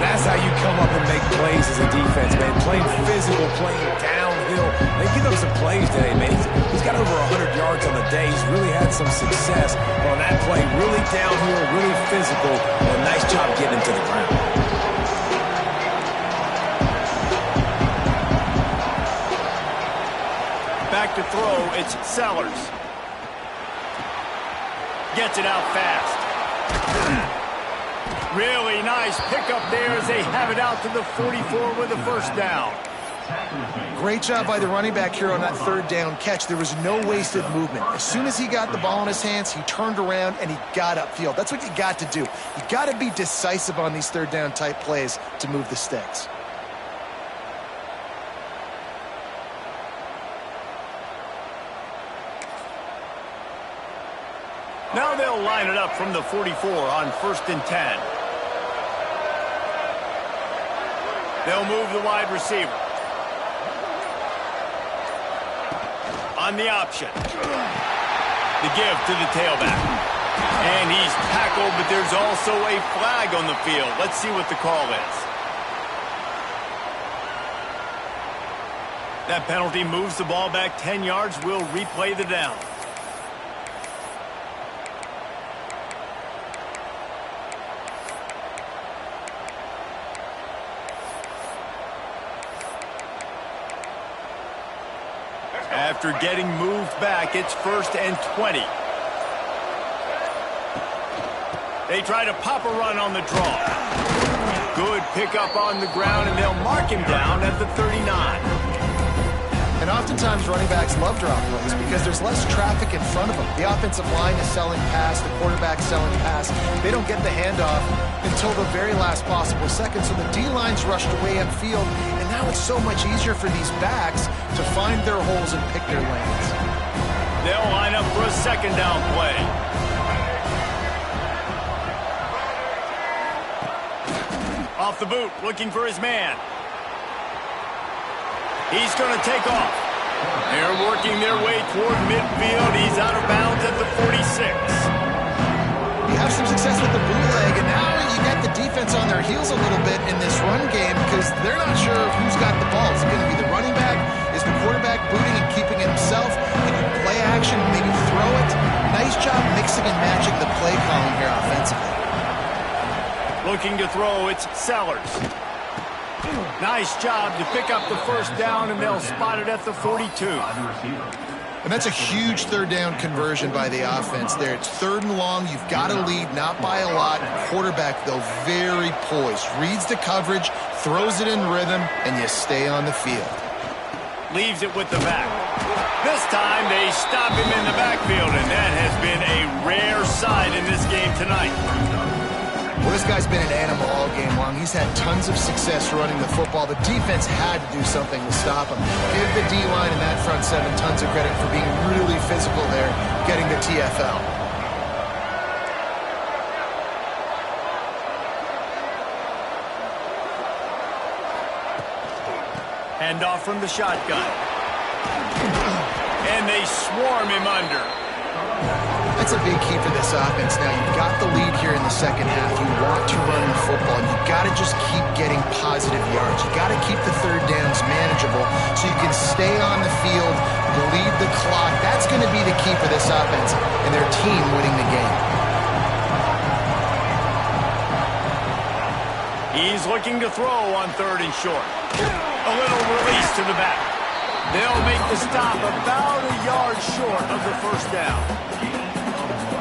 That's how you come up and make plays as a defense, man. Playing physical, playing downhill. They give up some plays today, man. He's got over 100 yards on the day. He's really had some success. But on that play, really downhill, really physical, and a nice job getting him to the ground. Back to throw, it's Sellers. Gets it out fast. Really nice pickup there as they have it out to the 44 with a first down. Great job by the running back here on that third down catch. There was no wasted movement. As soon as he got the ball in his hands, he turned around and he got upfield. That's what you got to do. You got to be decisive on these third down type plays to move the sticks. Now they'll line it up from the 44 on 1st and 10. They'll move the wide receiver. On the option. The give to the tailback. And he's tackled, but there's also a flag on the field. Let's see what the call is. That penalty moves the ball back 10 yards. We'll replay the down. After getting moved back, it's 1st and 20. They try to pop a run on the draw. Good pickup on the ground, and they'll mark him down at the 39. And oftentimes running backs love draw plays because there's less traffic in front of them. The offensive line is selling pass, the quarterback's selling pass. They don't get the handoff until the very last possible second, so the D-line's rushed away upfield, and now it's so much easier for these backs to find their holes and pick their lanes. They'll line up for a second down play. Off the boot, looking for his man. He's going to take off. They're working their way toward midfield. He's out of bounds at the 46. You have some success with the bootleg, and now you get the defense on their heels a little bit in this run game because they're not sure who's got the ball. Is it going to be the running back? Is the quarterback booting and keeping it himself? Can you play action, maybe throw it? Nice job mixing and matching the play calling here offensively. Looking to throw, it's Sellers. Nice job to pick up the first down, and they'll spot it at the 42. And that's a huge third down conversion by the offense there. It's 3rd and long. You've got to lead, not by a lot. Quarterback, though, very poised. Reads the coverage, throws it in rhythm, and you stay on the field. Leaves it with the back. This time they stop him in the backfield, and that has been a rare sight in this game tonight. Well, this guy's been an animal all game long. He's had tons of success running the football. The defense had to do something to stop him. Give the D-line and that front seven tons of credit for being really physical there, getting the TFL. Hand off from the shotgun. And they swarm him under. That's a big key for this offense now. You've got the lead here in the second half. You want to run the football. You've got to just keep getting positive yards. You've got to keep the third downs manageable so you can stay on the field, bleed the clock. That's going to be the key for this offense and their team winning the game. He's looking to throw on 3rd and short. A little release to the back. They'll make the stop about a yard short of the first down.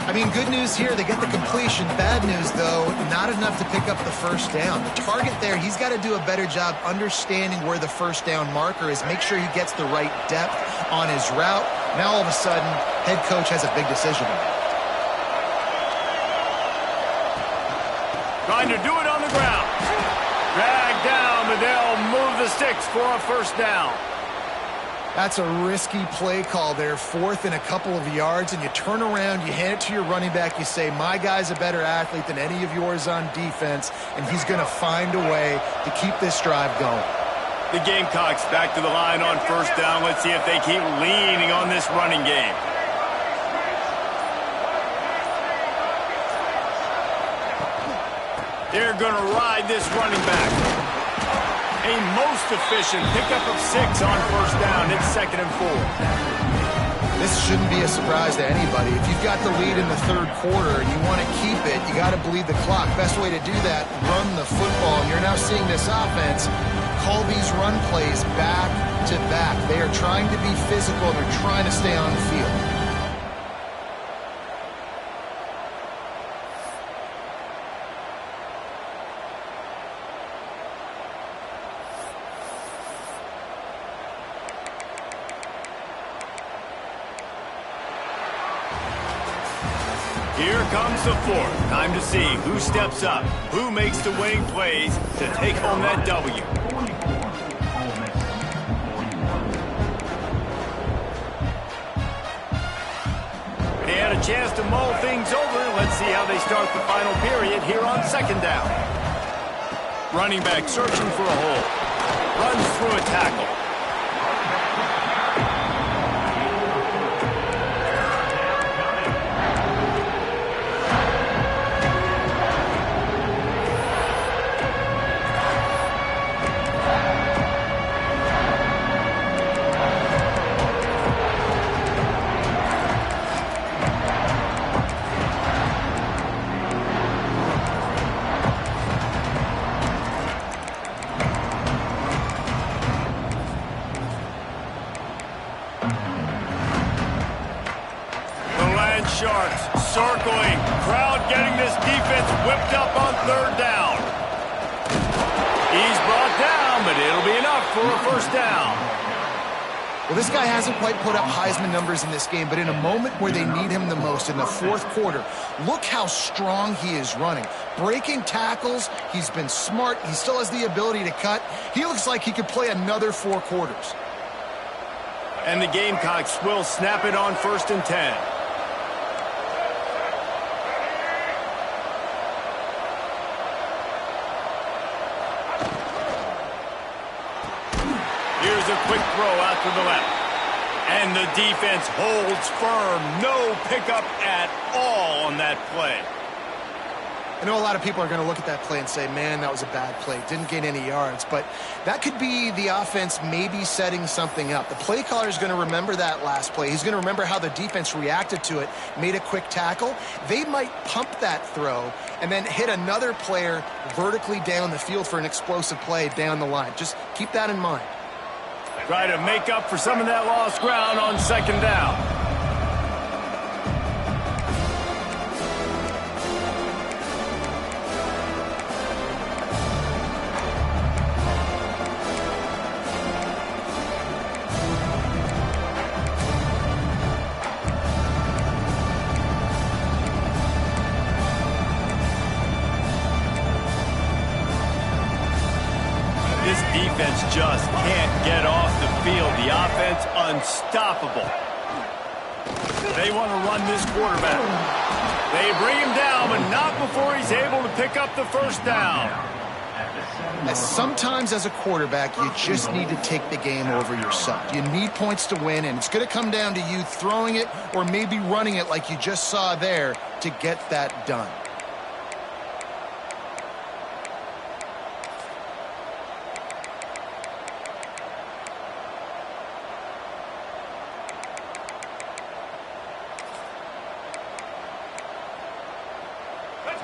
I mean, good news here, they get the completion. Bad news, though, not enough to pick up the first down. The target there, he's got to do a better job understanding where the first down marker is, make sure he gets the right depth on his route. Now, all of a sudden, head coach has a big decision to make. Trying to do it on the ground. Dragged down, but they'll move the sticks for a first down. That's a risky play call there, 4th and a couple of yards, and you turn around, you hand it to your running back, you say, my guy's a better athlete than any of yours on defense, and he's going to find a way to keep this drive going. The Gamecocks back to the line on first down. Let's see if they keep leaning on this running game. They're going to ride this running back. A most efficient pickup of 6 on first down. It's 2nd and 4. This shouldn't be a surprise to anybody. If you've got the lead in the third quarter and you want to keep it, you got to bleed the clock. Best way to do that, run the football. And you're now seeing this offense call these run plays back to back. They are trying to be physical. They're trying to stay on the field. Here comes the 4th. Time to see who steps up, who makes the winning plays to take home that W. They had a chance to mull things over. Let's see how they start the final period here on 2nd down. Running back searching for a hole. Runs through a tackle. Sharks circling. Crowd getting this defense whipped up on 3rd down. He's brought down, but it'll be enough for a first down. Well, this guy hasn't quite put up Heisman numbers in this game, but in a moment where they need him the most, in the 4th quarter, look how strong he is running. Breaking tackles, he's been smart. He still has the ability to cut. He looks like he could play another 4 quarters. And the Gamecocks will snap it on 1st and 10. Here's a quick throw out to the left. And the defense holds firm. No pickup at all on that play. I know a lot of people are going to look at that play and say, man, that was a bad play. Didn't gain any yards. But that could be the offense maybe setting something up. The play caller is going to remember that last play. He's going to remember how the defense reacted to it, made a quick tackle. They might pump that throw and then hit another player vertically down the field for an explosive play down the line. Just keep that in mind. Try to make up for some of that lost ground on 2nd down. This defense just can't get off the field. The offense unstoppable. They want to run this quarterback. They bring him down, but not before he's able to pick up the first down. Sometimes as a quarterback, you just need to take the game over yourself. You need points to win, and it's going to come down to you throwing it or maybe running it like you just saw there to get that done.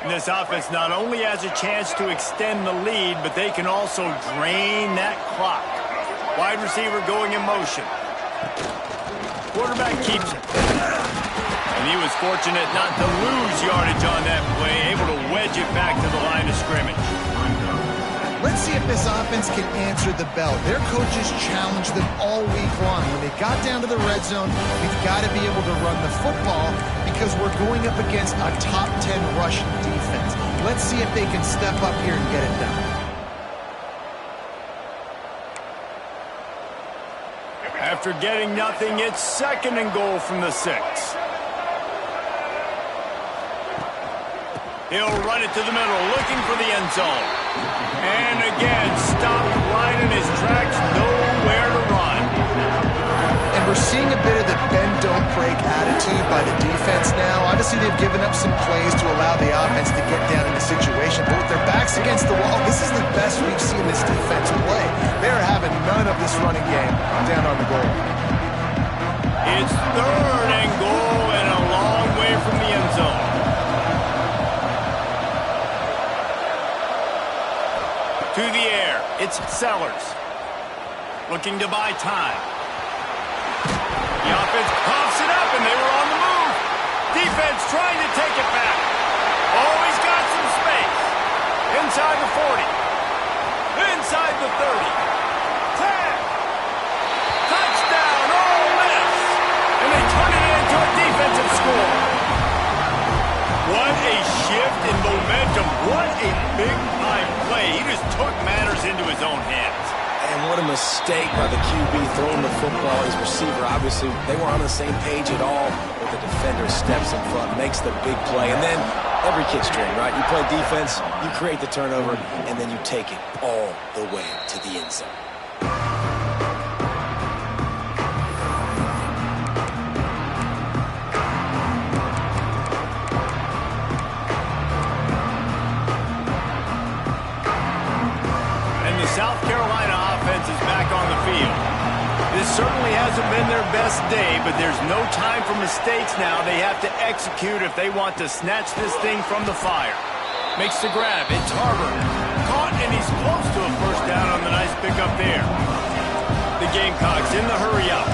This offense not only has a chance to extend the lead, but they can also drain that clock. Wide receiver going in motion. Quarterback keeps it. And he was fortunate not to lose yardage on that play, able to wedge it back to the line of scrimmage. Let's see if this offense can answer the bell. Their coaches challenged them all week long. When they got down to the red zone, we've got to be able to run the football because we're going up against a top 10 rushing defense. Let's see if they can step up here and get it done. After getting nothing, it's 2nd and goal from the 6. He'll run it to the middle, looking for the end zone. And again, stopped right in his tracks, nowhere to run. And we're seeing a bit of the bend-don't-break attitude attitude by the defense now. Obviously, they've given up some plays to allow the offense to get down in the situation. But with their backs against the wall, this is the best we've seen this defense play. They're having none of this running game down on the goal. It's 3rd and goal and a long way from the end zone. To the air, it's Sellers. Looking to buy time. The offense pops it up, and they were on the move. Defense trying to take it back. Oh, he's got some space. Inside the 40. Inside the 30. 10. Touchdown, Ole Miss. And they turn it into a defensive score. What a shift in momentum. What a big-time play. He just took matters into his own hands. And what a mistake by the QB throwing the football. His receiver, obviously, they weren't on the same page at all. But the defender steps in front, makes the big play. And then every kid's dream, right? You play defense, you create the turnover, and then you take it all the way to the end zone. South Carolina offense is back on the field. This certainly hasn't been their best day, but there's no time for mistakes now. They have to execute if they want to snatch this thing from the fire. Makes the grab. It's Harbor. Caught, and he's close to a first down on the nice pickup there. The Gamecocks in the hurry-up.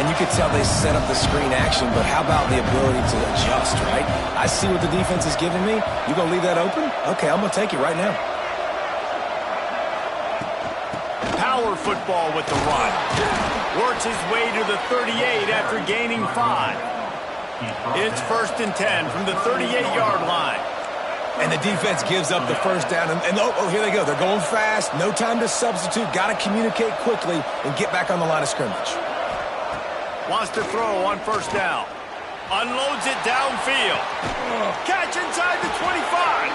And you could tell they set up the screen action, but how about the ability to adjust, right? I see what the defense is giving me. You going to leave that open? Okay, I'm going to take it right now. Power football with the run. Works his way to the 38 after gaining 5. It's 1st and 10 from the 38-yard line. And the defense gives up the first down. And oh, here they go. They're going fast. No time to substitute. Got to communicate quickly and get back on the line of scrimmage. Wants to throw on 1st down. Unloads it downfield. Catch inside the 25.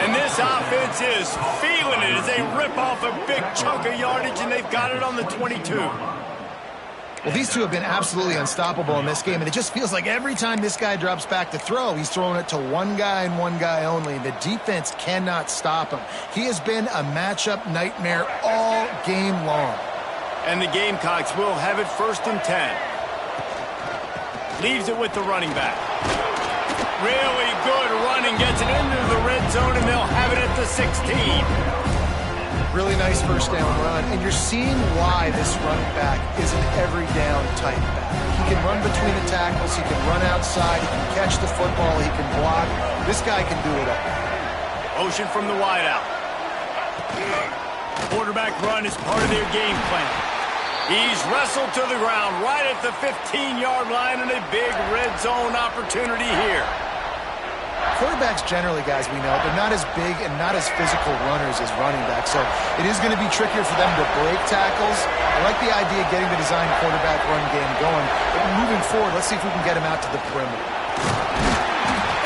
And this offense is feeling it as they rip off a big chunk of yardage, and they've got it on the 22. Well, these two have been absolutely unstoppable in this game, and it just feels like every time this guy drops back to throw, he's throwing it to one guy and one guy only. The defense cannot stop him. He has been a matchup nightmare all game long. And the Gamecocks will have it 1st and 10. Leaves it with the running back. Really good running. Gets it into the red zone, and they'll have it at the 16. Really nice first down run. And you're seeing why this running back is an every down type back. He can run between the tackles. He can run outside. He can catch the football. He can block. This guy can do it all. Motion from the wideout. Quarterback run is part of their game plan. He's wrestled to the ground right at the 15-yard line, and a big red zone opportunity here. Quarterbacks generally, guys, we know, they're not as big and not as physical runners as running backs, so it is going to be trickier for them to break tackles. I like the idea of getting the design quarterback run game going, but moving forward, let's see if we can get him out to the perimeter.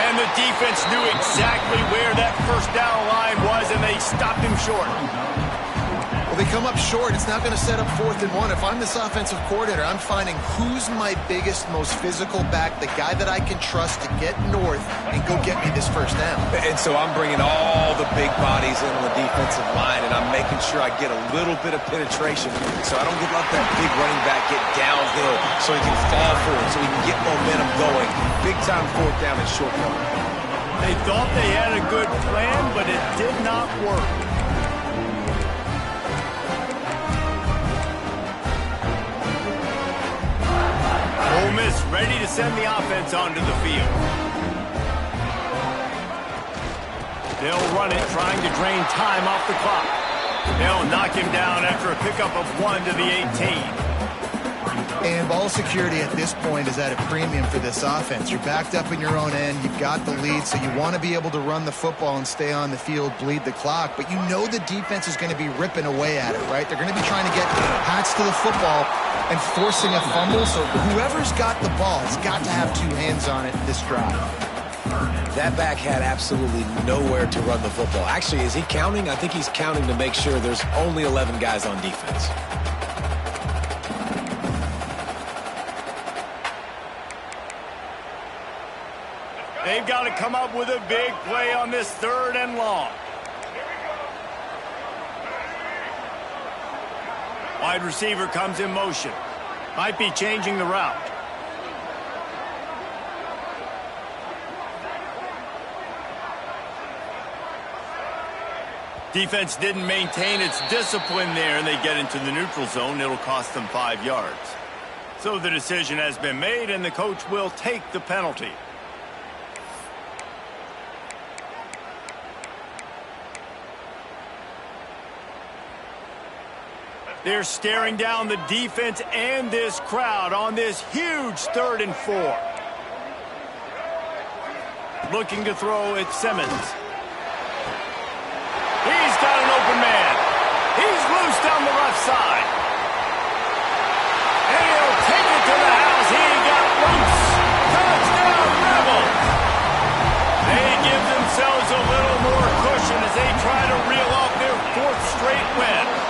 And the defense knew exactly where that first down line was, and they stopped him short. They come up short. It's not going to set up 4th and 1. If I'm this offensive coordinator, I'm finding who's my biggest, most physical back, the guy that I can trust to get north and go get me this first down. And so I'm bringing all the big bodies in on the defensive line, and I'm making sure I get a little bit of penetration so I don't let that big running back get downhill so he can fall forward, so he can get momentum going. Big-time 4th down and short yard. They thought they had a good plan, but it did not work. Ole Miss ready to send the offense onto the field. They'll run it, trying to drain time off the clock. They'll knock him down after a pickup of 1 to the 18. And ball security at this point is at a premium for this offense. You're backed up in your own end. You've got the lead, so you want to be able to run the football and stay on the field, bleed the clock. But you know the defense is going to be ripping away at it, right? They're going to be trying to get hats to the football and forcing a fumble. So whoever's got the ball has got to have 2 hands on it this drive. That back had absolutely nowhere to run the football. Actually, is he counting? I think he's counting to make sure there's only 11 guys on defense. They've got to come up with a big play on this 3rd and long. Wide receiver comes in motion. Might be changing the route. Defense didn't maintain its discipline there, and they get into the neutral zone. It'll cost them 5 yards. So the decision has been made, and the coach will take the penalty. They're staring down the defense and this crowd on this huge 3rd and 4. Looking to throw at Simmons. He's got an open man. He's loose down the left side. And he'll take it to the house. He got loose. Touchdown, Rebels. They give themselves a little more cushion as they try to reel off their 4th straight win.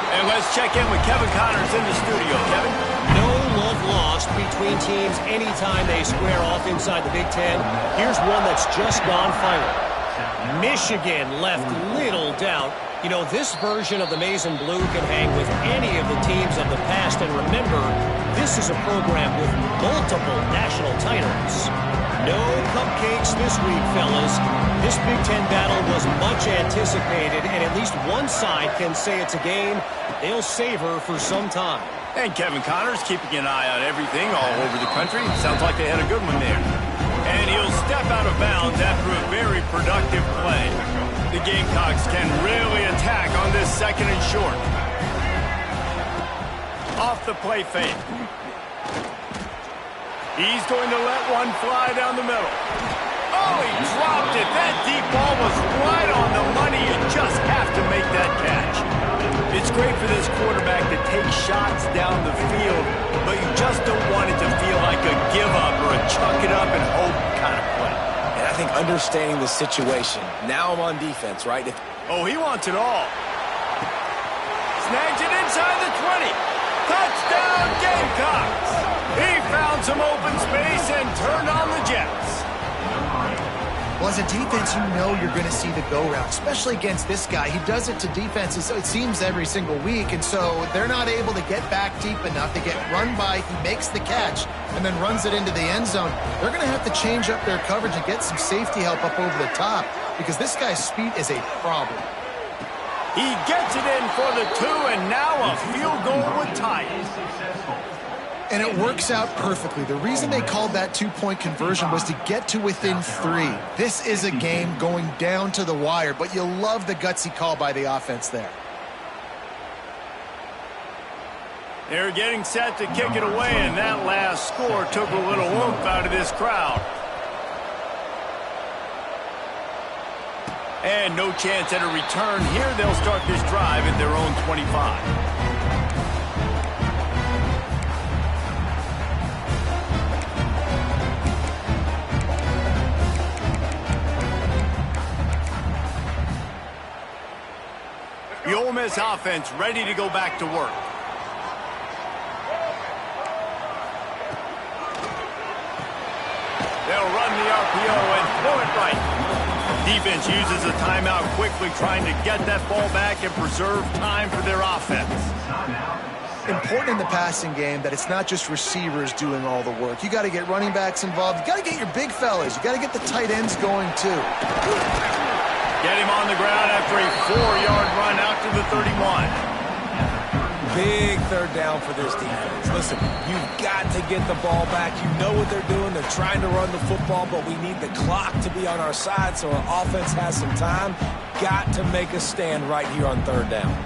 And let's check in with Kevin Connors in the studio. Kevin? No love lost between teams anytime they square off inside the Big Ten. Here's one that's just gone viral. Michigan left little doubt. You know, this version of the Maize and Blue can hang with any of the teams of the past. And remember, this is a program with multiple national titles. No cupcakes this week, fellas. This Big Ten battle was much anticipated, and at least one side can say it's a game they'll savor for some time. And Kevin Connors keeping an eye on everything all over the country. Sounds like they had a good one there. And he'll step out of bounds after a very productive play. The Gamecocks can really attack on this 2nd and short. Off the play fake. He's going to let one fly down the middle. Oh, he dropped it. That deep ball was right on the money. You just have to make that catch. It's great for this quarterback to take shots down the field, but you just don't want it to feel like a give-up or a chuck it up and hope kind of play. And I think understanding the situation, now I'm on defense, right? Oh, he wants it all. Snags it inside the 20. Touchdown, Gamecocks. He found some open space and turned on the Jets. Well, as a defense, you know you're going to see the go-route, especially against this guy. He does it to defenses, it seems, every single week, and so they're not able to get back deep enough. They get run by, he makes the catch, and then runs it into the end zone. They're going to have to change up their coverage and get some safety help up over the top because this guy's speed is a problem. He gets it in for the 2, and now a field goal would tie it. And it works out perfectly. The reason they called that 2-point conversion was to get to within 3. This is a game going down to the wire, but you love the gutsy call by the offense there. They're getting set to kick it away, and that last score took a little oomph out of this crowd. And no chance at a return here. They'll start this drive at their own 25. The Ole Miss offense ready to go back to work. They'll run the RPO and throw it right. Defense uses a timeout quickly, trying to get that ball back and preserve time for their offense. Important in the passing game that it's not just receivers doing all the work. You got to get running backs involved. You got to get your big fellas. You got to get the tight ends going too. Get him on the ground after a 4-yard run out to the 31. Big 3rd down for this defense. Listen, you've got to get the ball back. You know what they're doing. They're trying to run the football, but we need the clock to be on our side so our offense has some time. Got to make a stand right here on 3rd down.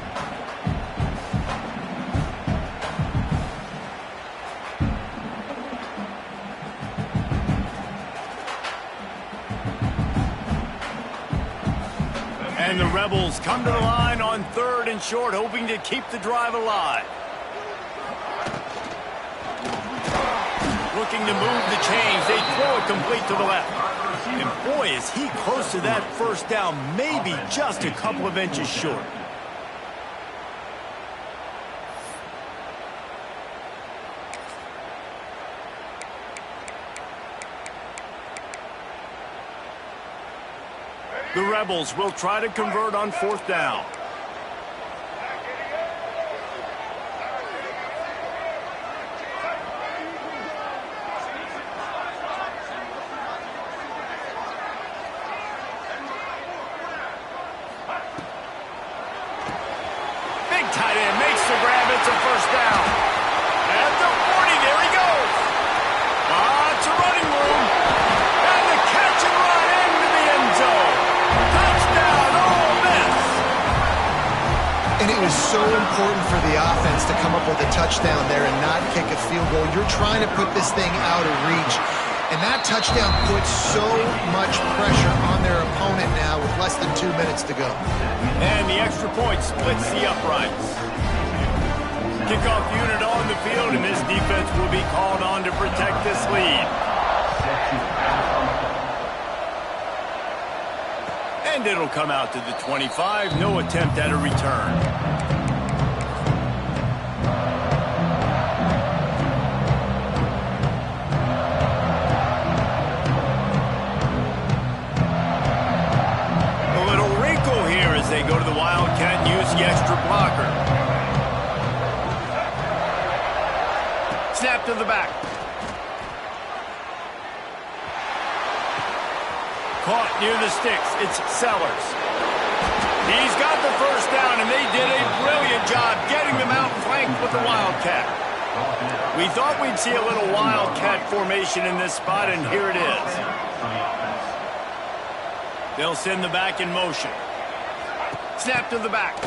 And the Rebels come to the line on 3rd and short, hoping to keep the drive alive. Looking to move the chains. They throw it complete to the left. And boy, is he close to that 1st down, maybe just a couple of inches short. The Rebels will try to convert on 4th down. Big tight end makes the grab. It's a 1st down. At the 40, there he goes. Lots of running room. And the catch and run into the end zone. Touchdown, Ole Miss. And it was so important for the offense to come up with a touchdown there and not kick a field goal. You're trying to put this thing out of reach. And that touchdown puts so much pressure on their opponent now with less than 2 minutes to go. And the extra point splits the uprights. Kickoff unit on the field, and this defense will be called on to protect this lead. And it'll come out to the 25. No attempt at a return. A little wrinkle here as they go to the Wildcat and use the extra blocker. Snap to the back. Caught near the sticks. It's Sellers. He's got the 1st down, and they did a brilliant job getting them out flanked with the Wildcat. We thought we'd see a little Wildcat formation in this spot, and here it is. They'll send the back in motion. Snap to the back.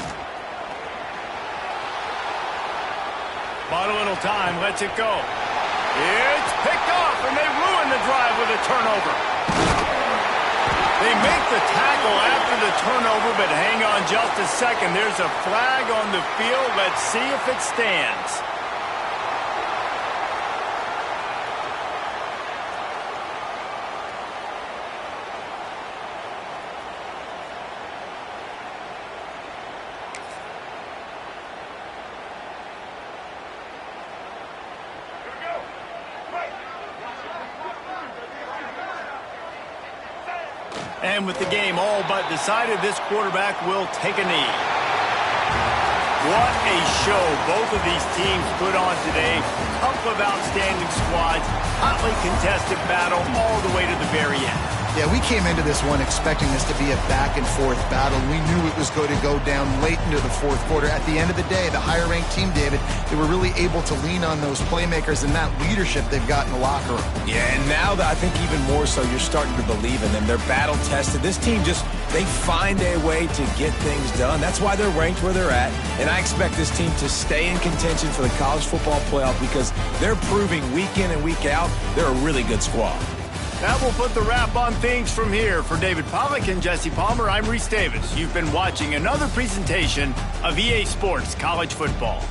Bought a little time, lets it go. It's picked off, and they ruin the drive with a turnover. They make the tackle after the turnover, but hang on just a second. There's a flag on the field. Let's see if it stands. And with the game all but decided, this quarterback will take a knee. What a show both of these teams put on today. Couple of outstanding squads, hotly contested battle all the way to the very end. Yeah, we came into this one expecting this to be a back-and-forth battle. We knew it was going to go down late into the 4th quarter. At the end of the day, the higher-ranked team, David, they were really able to lean on those playmakers and that leadership they've got in the locker room. Yeah, and now I think even more so, you're starting to believe in them. They're battle-tested. This team they find a way to get things done. That's why they're ranked where they're at. And I expect this team to stay in contention for the college football playoff because they're proving week in and week out they're a really good squad. That will put the wrap on things from here. For David Pollack and Jesse Palmer, I'm Reese Davis. You've been watching another presentation of EA Sports College Football.